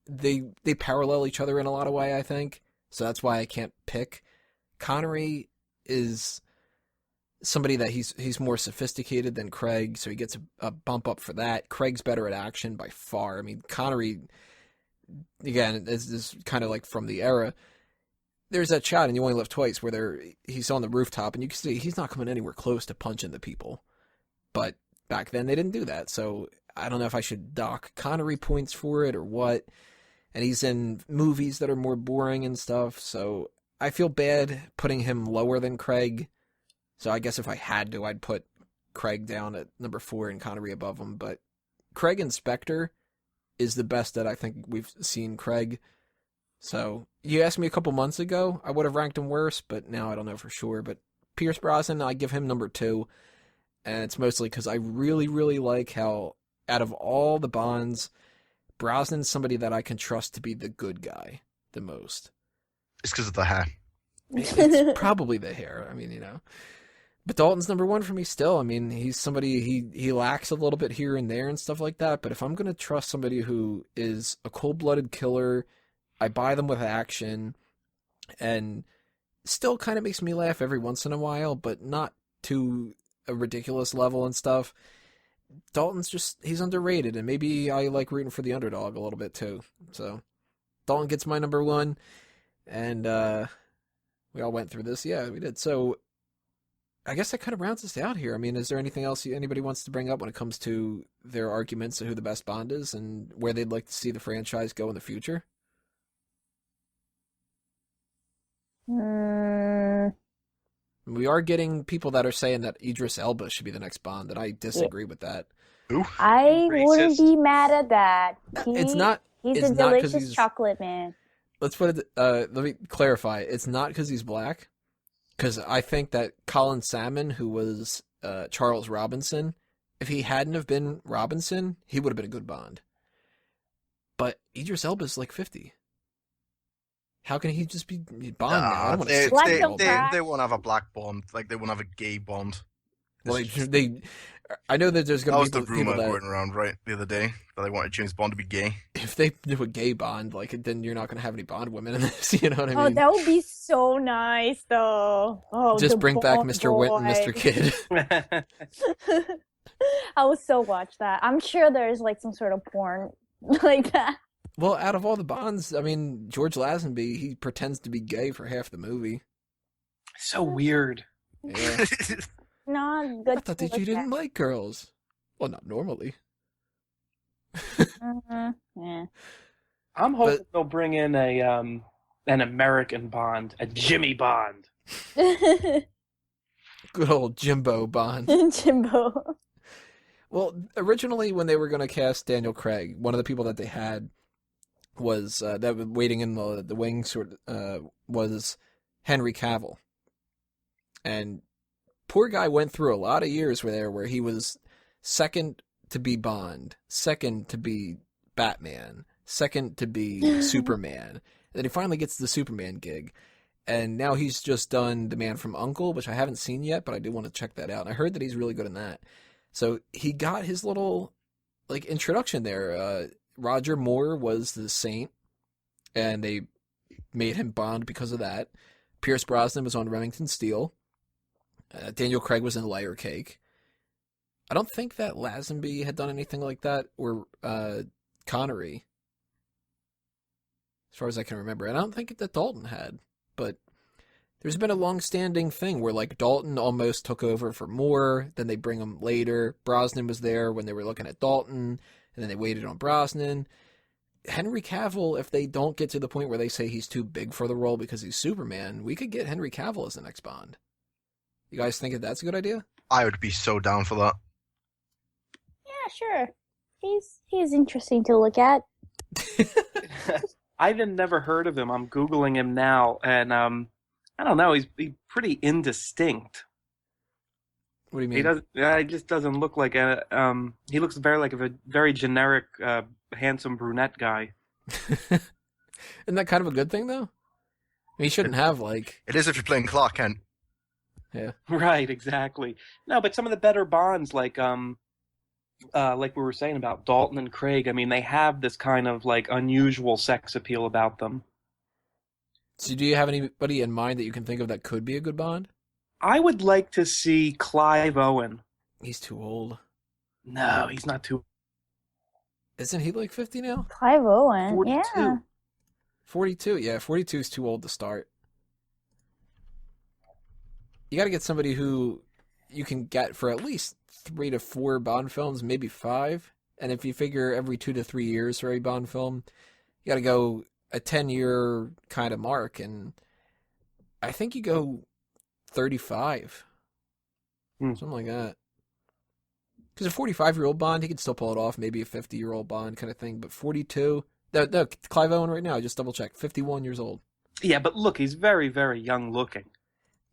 they parallel each other in a lot of way, I think. So that's why I can't pick. Connery is somebody that he's more sophisticated than Craig, so he gets a bump up for that. Craig's better at action by far. I mean, Connery, again, is kind of like from the era. There's that shot in You Only Live Twice where he's on the rooftop, and you can see he's not coming anywhere close to punching the people. But back then they didn't do that, so I don't know if I should dock Connery points for it or what. And he's in movies that are more boring and stuff, so I feel bad putting him lower than Craig. So I guess if I had to, I'd put Craig down at number 4 and Connery above him. But Craig and Spectre is the best that I think we've seen Craig. So you asked me a couple months ago, I would have ranked him worse, but now I don't know for sure. But Pierce Brosnan, I give him number 2. And it's mostly because I really, really like how, out of all the Bonds, Brosnan's somebody that I can trust to be the good guy the most. It's because of the hair. It's probably the hair. I mean, you know. But Dalton's number 1 for me still. I mean, he's somebody, he lacks a little bit here and there and stuff like that. But if I'm going to trust somebody who is a cold-blooded killer, I buy them with action, and still kind of makes me laugh every once in a while, but not to a ridiculous level and stuff. Dalton's just, he's underrated, and maybe I like rooting for the underdog a little bit too. So Dalton gets my number 1, and we all went through this. Yeah, we did. So I guess that kind of rounds us out here. I mean, is there anything else anybody wants to bring up when it comes to their arguments of who the best Bond is and where they'd like to see the franchise go in the future? We are getting people that are saying that Idris Elba should be the next Bond, and I disagree with that. Ooh. I wouldn't Racist. be mad at that. It's not. He's it's a not 'cause delicious he's- chocolate man. Let's put it. Let me clarify. It's not because he's black. Because I think that Colin Salmon, who was Charles Robinson, if he hadn't have been Robinson, he would have been a good Bond. But Idris Elba's like 50. How can he just be Bond now? I don't want they, to Black they, don't they, crack. they won't have a black Bond. Like, they won't have a gay Bond. Well, It's just- I know that there's that going was to the be people rumor that going around, right, the other day, that they wanted James Bond to be gay. if they do a gay Bond, like then you're not going to have any Bond women in this. You know what I Oh, mean? that would be so nice, though. Oh, Just the bring back Bond Mr. Wint and Mr. boy. Kidd. I would so watch that. I'm sure there's like some sort of porn like that. Well, out of all the Bonds, I mean, George Lazenby, he pretends to be gay for half the movie. So weird. Yeah. Not good. I thought to that you look didn't like girls. Well, not normally. at. Yeah. I'm hoping they'll bring in an American Bond, a Jimmy Bond. Good old Jimbo Bond. Jimbo. Well, originally when they were going to cast Daniel Craig, one of the people that they had was that was waiting in the wings was Henry Cavill, and poor guy went through a lot of years where he was second to be Bond, second to be Batman, second to be Superman. And then he finally gets the Superman gig, and now he's just done The Man from U.N.C.L.E., which I haven't seen yet, but I do want to check that out. And I heard that he's really good in that. So he got his little like introduction there. Roger Moore was the Saint, and they made him Bond because of that. Pierce Brosnan was on Remington Steele. Daniel Craig was in Layer Cake. I don't think that Lazenby had done anything like that, or Connery, as far as I can remember. And I don't think that Dalton had, but there's been a long-standing thing where like Dalton almost took over for Moore, then they bring him later. Brosnan was there when they were looking at Dalton, and then they waited on Brosnan. Henry Cavill, if they don't get to the point where they say he's too big for the role because he's Superman, we could get Henry Cavill as the next Bond. You guys think that that's a good idea? I would be so down for that. Yeah, sure. He's interesting to look at. I've never heard of him. I'm Googling him now, and I don't know. He's pretty indistinct. What do you mean? He doesn't. He just doesn't look like a. He looks very like a very generic, handsome brunette guy. Isn't that kind of a good thing, though? I mean, he shouldn't have, like... It is if you're playing Clark Kent. Yeah. Right, exactly. No, but some of the better Bonds, like we were saying about Dalton and Craig, I mean, they have this kind of like unusual sex appeal about them. So do you have anybody in mind that you can think of that could be a good Bond? I would like to see Clive Owen. He's too old. No, he's not too. Isn't he like 50 now? Clive Owen, 42. yeah. 42? Yeah, 42 is too old to start. You got to get somebody who you can get for at least 3 to 4 Bond films, maybe 5. And if you figure every 2 to 3 years for a Bond film, you got to go a 10-year kind of mark. And I think you go 35. Something like that. Because a 45-year-old Bond, he can still pull it off. Maybe a 50-year-old Bond kind of thing. But 42... No, Clive Owen right now, just double-check. 51 years old. Yeah, but look, he's very, very young looking.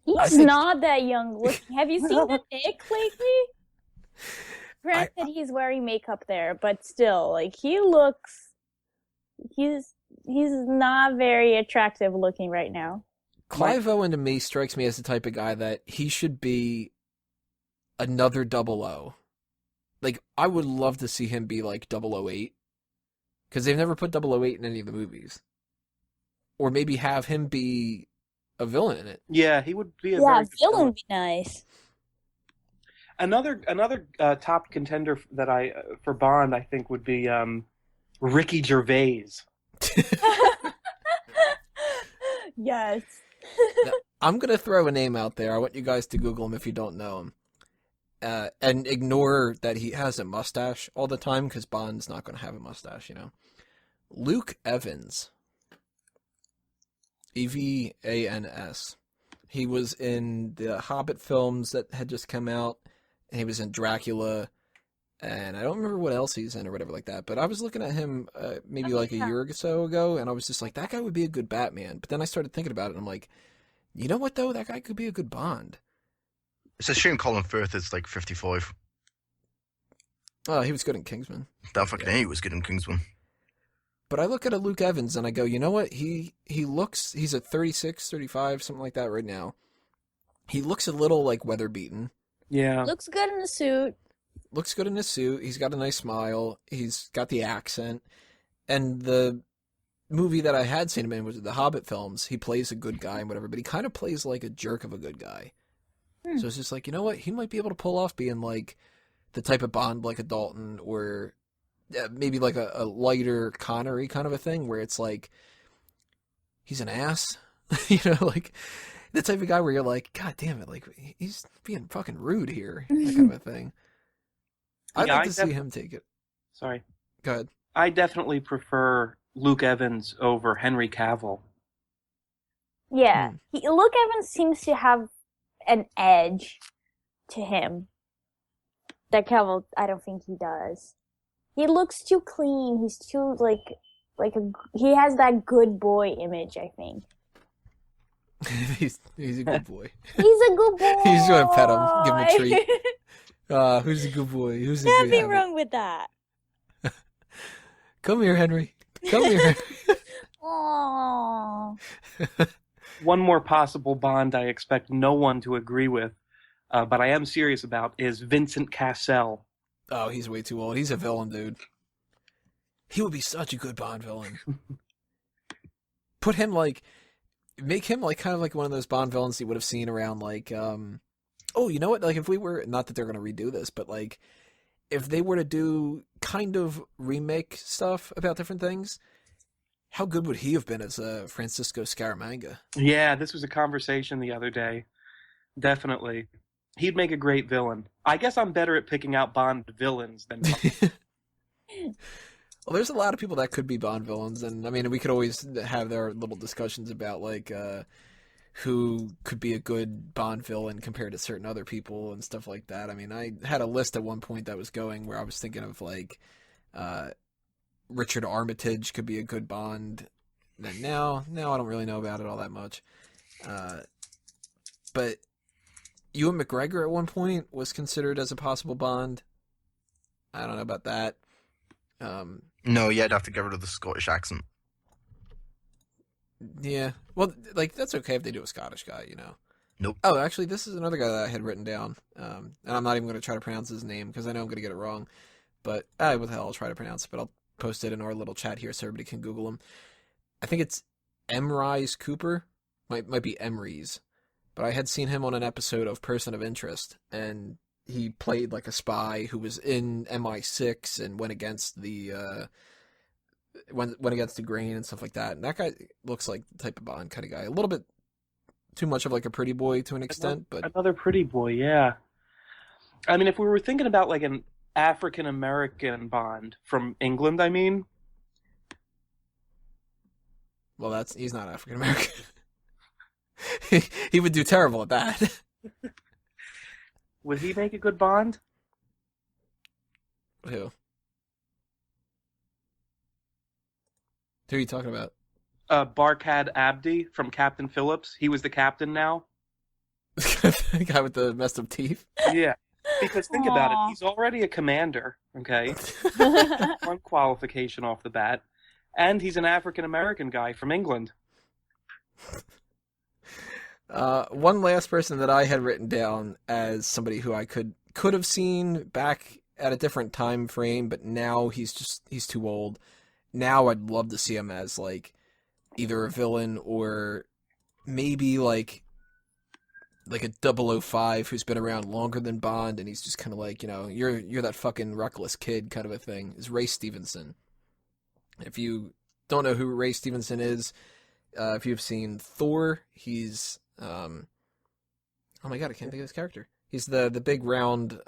He's not that young looking. Have you seen the pic lately? Granted, he's wearing makeup there, but still, like, he looks... He's not very attractive looking right now. Clive Owen, to me, strikes me as the type of guy that he should be another 00. Like, I would love to see him be like 008. Because they've never put 008 in any of the movies. Or maybe have him be a villain in it. Yeah, he would be a Yeah, very good villain villain. would be nice. Another top contender that for Bond, I think, would be Ricky Gervais. Yes. Now, I'm going to throw a name out there. I want you guys to Google him if you don't know him. And ignore that he has a mustache all the time, because Bond's not going to have a mustache, you know. Luke Evans. Evans. He was in the Hobbit films that had just come out, and he was in Dracula, and I don't remember what else he's in or whatever like that, but I was looking at him maybe like a year or so ago, and I was just like, that guy would be a good Batman. But then I started thinking about it, and I'm like, you know what, though? That guy could be a good Bond. It's a shame Colin Firth is like 55. Oh, he was good in Kingsman. That fucking he was good in Kingsman. But I look at a Luke Evans and I go, you know what? He's at 36, 35, something like that right now. He looks a little like weather beaten. Yeah. Looks good in the suit. Looks good in his suit. He's got a nice smile. He's got the accent. And the movie that I had seen him in was the Hobbit films. He plays a good guy and whatever, but he kind of plays like a jerk of a good guy. So it's just like, you know what? He might be able to pull off being like the type of Bond like a Dalton, or maybe like a lighter Connery kind of a thing where it's like he's an ass. You know, like the type of guy where you're like, God damn it, like he's being fucking rude here. That kind of a thing. I'd Yeah, like to see him take it. Sorry. Go ahead. I definitely prefer Luke Evans over Henry Cavill. Yeah. Luke Evans seems to have an edge to him that Cavill, I don't think he does. He looks too clean. He's too he has that good boy image, I think. he's a good boy. He's a good boy. He's gonna pet him, give him a treat. Who's a good boy? Who's a good Nothing habit? wrong with that. Come here, Henry. Come here, Henry. Aww. One more possible Bond I expect no one to agree with, but I am serious about, is Vincent Cassel. Oh, he's way too old. He's a villain, dude. He would be such a good Bond villain. Put him make him like kind of like one of those Bond villains you would have seen around like, oh, you know what? Like if we were, not that they're going to redo this, but like if they were to do kind of remake stuff about different things, how good would he have been as Francisco Scaramanga? Yeah, this was a conversation the other day. Definitely. He'd make a great villain. I guess I'm better at picking out Bond villains than Well, there's a lot of people that could be Bond villains, and I mean, we could always have their little discussions about like who could be a good Bond villain compared to certain other people and stuff like that. I mean, I had a list at one point that was going where I was thinking of like Richard Armitage could be a good Bond. And now I don't really know about it all that much. But Ewan McGregor at one point was considered as a possible Bond. I don't know about that. No, yeah, I'd have to get rid of the Scottish accent. Yeah. Well, like that's okay if they do a Scottish guy, you know. Nope. Oh, actually, this is another guy that I had written down, and I'm not even going to try to pronounce his name because I know I'm going to get it wrong. But what the hell, I'll try to pronounce it, but I'll post it in our little chat here so everybody can Google him. I think it's Emrys Cooper. Might be Emrys. But I had seen him on an episode of Person of Interest, and he played like a spy who was in MI6 and went against the went against the grain and stuff like that. And that guy looks like the type of Bond kind of guy. A little bit too much of like a pretty boy to an extent, but Another pretty boy, yeah. I mean, if we were thinking about like an African American Bond from England, I mean, well, he's not African American. He would do terrible at that. would he make a good Bond? Who? Who are you talking about? Barkhad Abdi from Captain Phillips. He was the captain now. The guy with the messed up teeth? Yeah. Because think about it, Aw. he's already a commander, okay? One qualification off the bat. And he's an African American guy from England. One last person that I had written down as somebody who I could have seen back at a different time frame, but now he's too old. Now I'd love to see him as like either a villain or maybe like a 005 who's been around longer than Bond, and he's just kind of like, you know, you're that fucking reckless kid kind of a thing. Is Ray Stevenson. If you don't know who Ray Stevenson is, if you've seen Thor, he's oh my god, I can't think of his character. He's the big round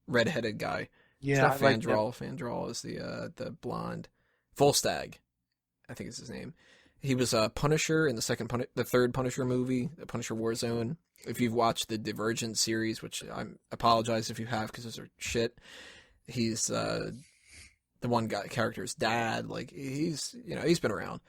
red-headed guy. Yeah, It's not Fandral. Fandral is the blonde. Volstagg, I think is his name. He was a Punisher in the third Punisher movie, the Punisher Warzone. If you've watched the Divergent series, which I apologize if you have because those are shit. He's the one guy character's dad. Like he's been around,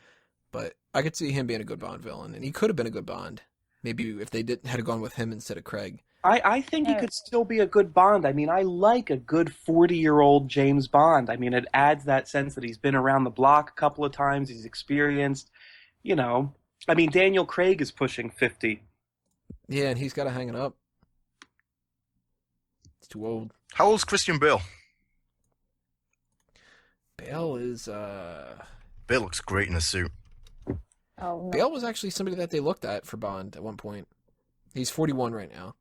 but I could see him being a good Bond villain, and he could have been a good Bond. Maybe if they had gone with him instead of Craig. I think he could still be a good Bond. I mean, I like a good 40-year-old James Bond. I mean, it adds that sense that he's been around the block a couple of times, he's experienced, you know. I mean, Daniel Craig is pushing 50. Yeah, and he's got to hang it up. He's too old. How old's Christian Bale? Bale is Bale looks great in a suit. Oh no. Bale was actually somebody that they looked at for Bond at one point. He's 41 right now.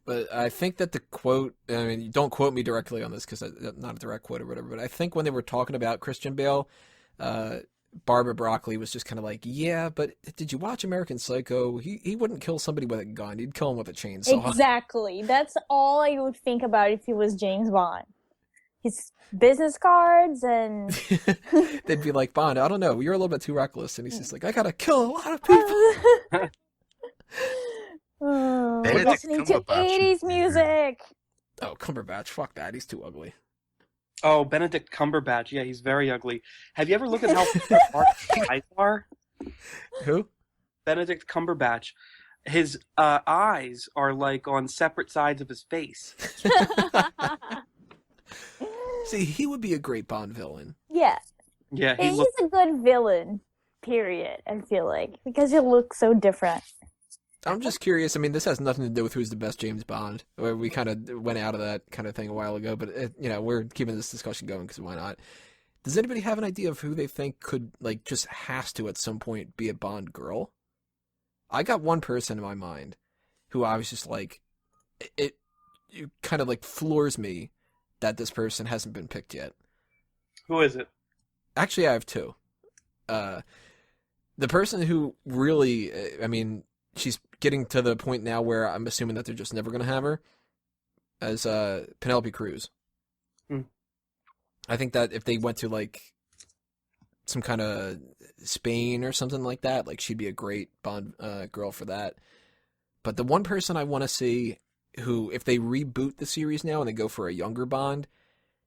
But I think that the quote, I mean, don't quote me directly on this because it's not a direct quote or whatever, but I think when they were talking about Christian Bale, Barbara Broccoli was just kind of like, yeah, but did you watch American Psycho? He wouldn't kill somebody with a gun. He'd kill him with a chainsaw. Exactly. That's all I would think about if he was James Bond. His business cards and They'd be like, Bond, I don't know, you're a little bit too reckless. And he's just like, I gotta kill a lot of people. Oh, Benedict listening to Cumberbatch. 80s music. Oh, Cumberbatch, fuck that. He's too ugly. Oh, Benedict Cumberbatch. Yeah, he's very ugly. Have you ever looked at how dark his eyes are? Who? Benedict Cumberbatch. His eyes are like on separate sides of his face. See, he would be a great Bond villain. Yeah. Yeah, he He's looks. a good villain, period, I feel like. Because he looks so different. I'm just curious. I mean, this has nothing to do with who's the best James Bond. We kind of went out of that kind of thing a while ago, but we're keeping this discussion going because why not? Does anybody have an idea of who they think could, like, just has to at some point be a Bond girl? I got one person in my mind who I was just like, it kind of like floors me that this person hasn't been picked yet. Who is it? Actually, I have two. The person who really, I mean, she's getting to the point now where I'm assuming that they're just never going to have her, as Penelope Cruz. Hmm. I think that if they went to, like, some kind of Spain or something like that, like, she'd be a great Bond girl for that. But the one person I want to see who, if they reboot the series now and they go for a younger Bond,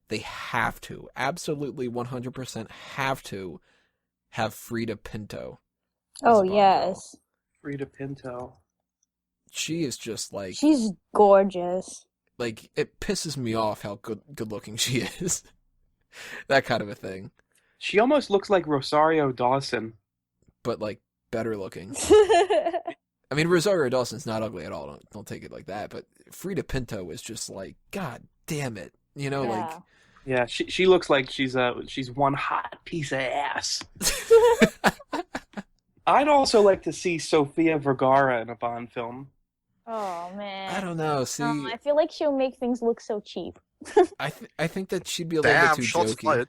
they have to, absolutely 100% have to have Frida Pinto. as Oh, a Bond girl. yes. Frida Pinto. She is just like, She's gorgeous. it pisses me off how good looking she is. That kind of a thing. She almost looks like Rosario Dawson. but like better looking. I mean, Rosario Dawson's not ugly at all. Don't take it like that. But Frida Pinto was just like, God damn it. You know, Yeah. Yeah, she looks like she's one hot piece of ass. I'd also like to see Sofia Vergara in a Bond film. Oh man. I don't know. See, I feel like she'll make things look so cheap. I think that she'd be a little Damn, bit too shots jokey. fired.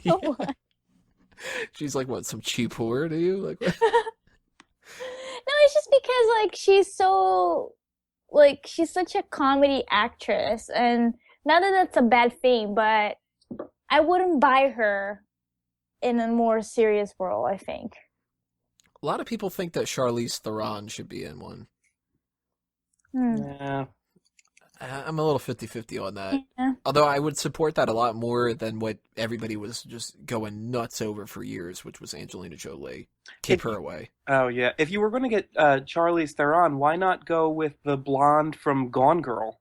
Yeah. She's like, what, some cheap whore to you? Like, what? No, it's just because like she's such a comedy actress, and not that that's a bad thing, but I wouldn't buy her in a more serious role, I think. A lot of people think that Charlize Theron should be in one. Yeah. I'm a little 50-50 on that. Yeah. Although I would support that a lot more than what everybody was just going nuts over for years, which was Angelina Jolie. Keep her away. Oh yeah. If you were going to get Charlize Theron, why not go with the blonde from Gone Girl?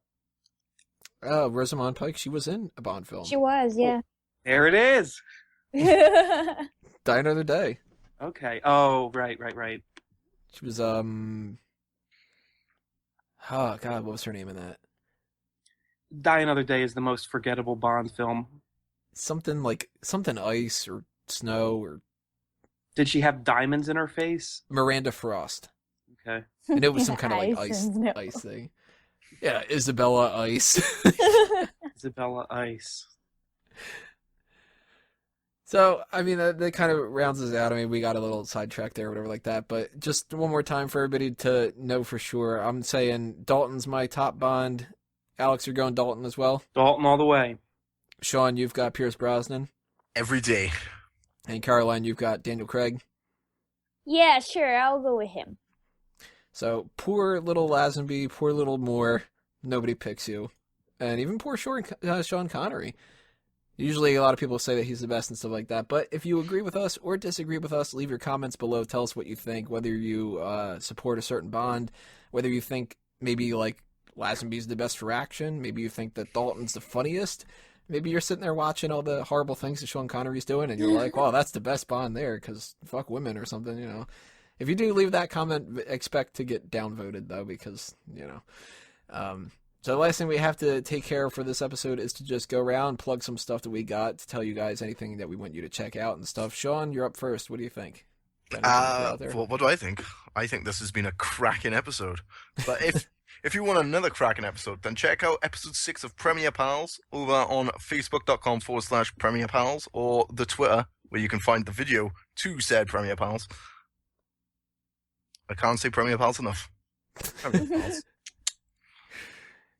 Rosamund Pike, she was in a Bond film. She was, yeah. There it is. Die Another Day. Okay. Oh, right. She was, oh God, what was her name in that? Die Another Day is the most forgettable Bond film. Something ice or snow or Did she have diamonds in her face? Miranda Frost. Okay. And it was some kind of like Ice and snow. ice thing. Yeah, Isabella Ice. Isabella Ice. So, I mean, that kind of rounds us out. I mean, we got a little sidetracked there or whatever like that. But just one more time for everybody to know for sure. I'm saying Dalton's my top Bond. Alex, you're going Dalton as well. Dalton all the way. Sean, you've got Pierce Brosnan. Every day. And Caroline, you've got Daniel Craig. Yeah, sure, I'll go with him. So, poor little Lazenby, poor little Moore. Nobody picks you. And even poor Sean Connery. Usually a lot of people say that he's the best and stuff like that, but if you agree with us or disagree with us, leave your comments below. Tell us what you think, whether you support a certain Bond, whether you think maybe like Lazenby's the best for action, maybe you think that Dalton's the funniest, maybe you're sitting there watching all the horrible things that Sean Connery's doing and you're like, wow, that's the best Bond there because fuck women or something, you know. If you do leave that comment, expect to get downvoted though because, you know. So the last thing we have to take care of for this episode is to just go around, plug some stuff that we got to tell you guys anything that we want you to check out and stuff. Sean, you're up first. What do you think? Got anything to throw out there? Well, what do I think? I think this has been a cracking episode. But if you want another cracking episode, then check out episode 6 of Premier Pals over on facebook.com/Premier Pals or the Twitter where you can find the video to said Premier Pals. I can't say Premier Pals enough. Premier Pals.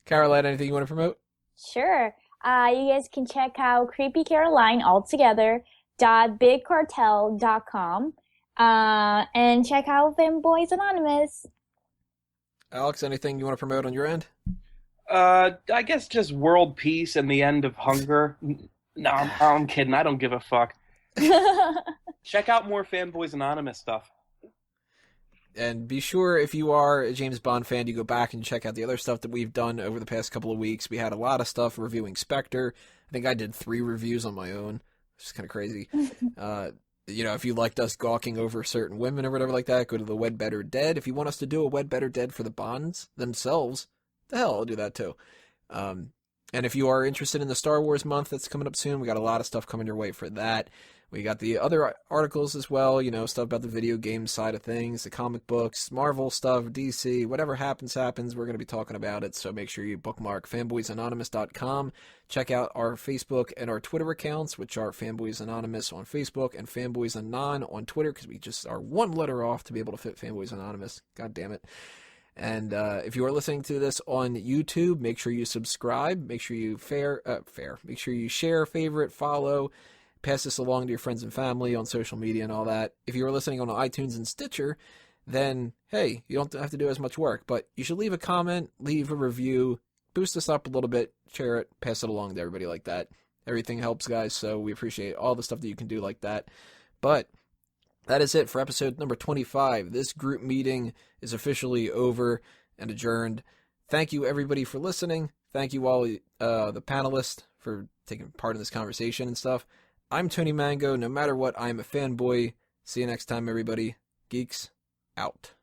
Caroline, anything you want to promote? Sure. You guys can check out Creepy Caroline altogether .bigcartel.com and check out Fanboys Anonymous. Alex, anything you want to promote on your end? I guess just world peace and the end of hunger. No, I'm kidding. I don't give a fuck. Check out more Fanboys Anonymous stuff. And be sure, if you are a James Bond fan, you go back and check out the other stuff that we've done over the past couple of weeks. We had a lot of stuff reviewing Spectre. I think I did 3 reviews on my own, which is kind of crazy. You know, if you liked us gawking over certain women or whatever like that, go to the Wed Better Dead. If you want us to do a Wed Better Dead for the Bonds themselves, the hell, I'll do that too. And if you are interested in the Star Wars month that's coming up soon, we got a lot of stuff coming your way for that. We got the other articles as well, you know, stuff about the video game side of things, the comic books, Marvel stuff, DC, whatever happens. We're going to be talking about it, so make sure you bookmark fanboysanonymous.com. Check out our Facebook and our Twitter accounts, which are Fanboys Anonymous on Facebook and Fanboys Anon on Twitter, because we just are one letter off to be able to fit Fanboys Anonymous. God damn it. And if you are listening to this on YouTube, make sure you subscribe, make sure you make sure you share, favorite, follow, pass this along to your friends and family on social media and all that. If you are listening on iTunes and Stitcher, then, hey, you don't have to do as much work, but you should leave a comment, leave a review, boost us up a little bit, share it, pass it along to everybody like that. Everything helps, guys, so we appreciate all the stuff that you can do like that. But that is it for episode number 25. This group meeting is officially over and adjourned. Thank you, everybody, for listening. Thank you all, the panelists, for taking part in this conversation and stuff. I'm Tony Mango. No matter what, I'm a fanboy. See you next time, everybody. Geeks out.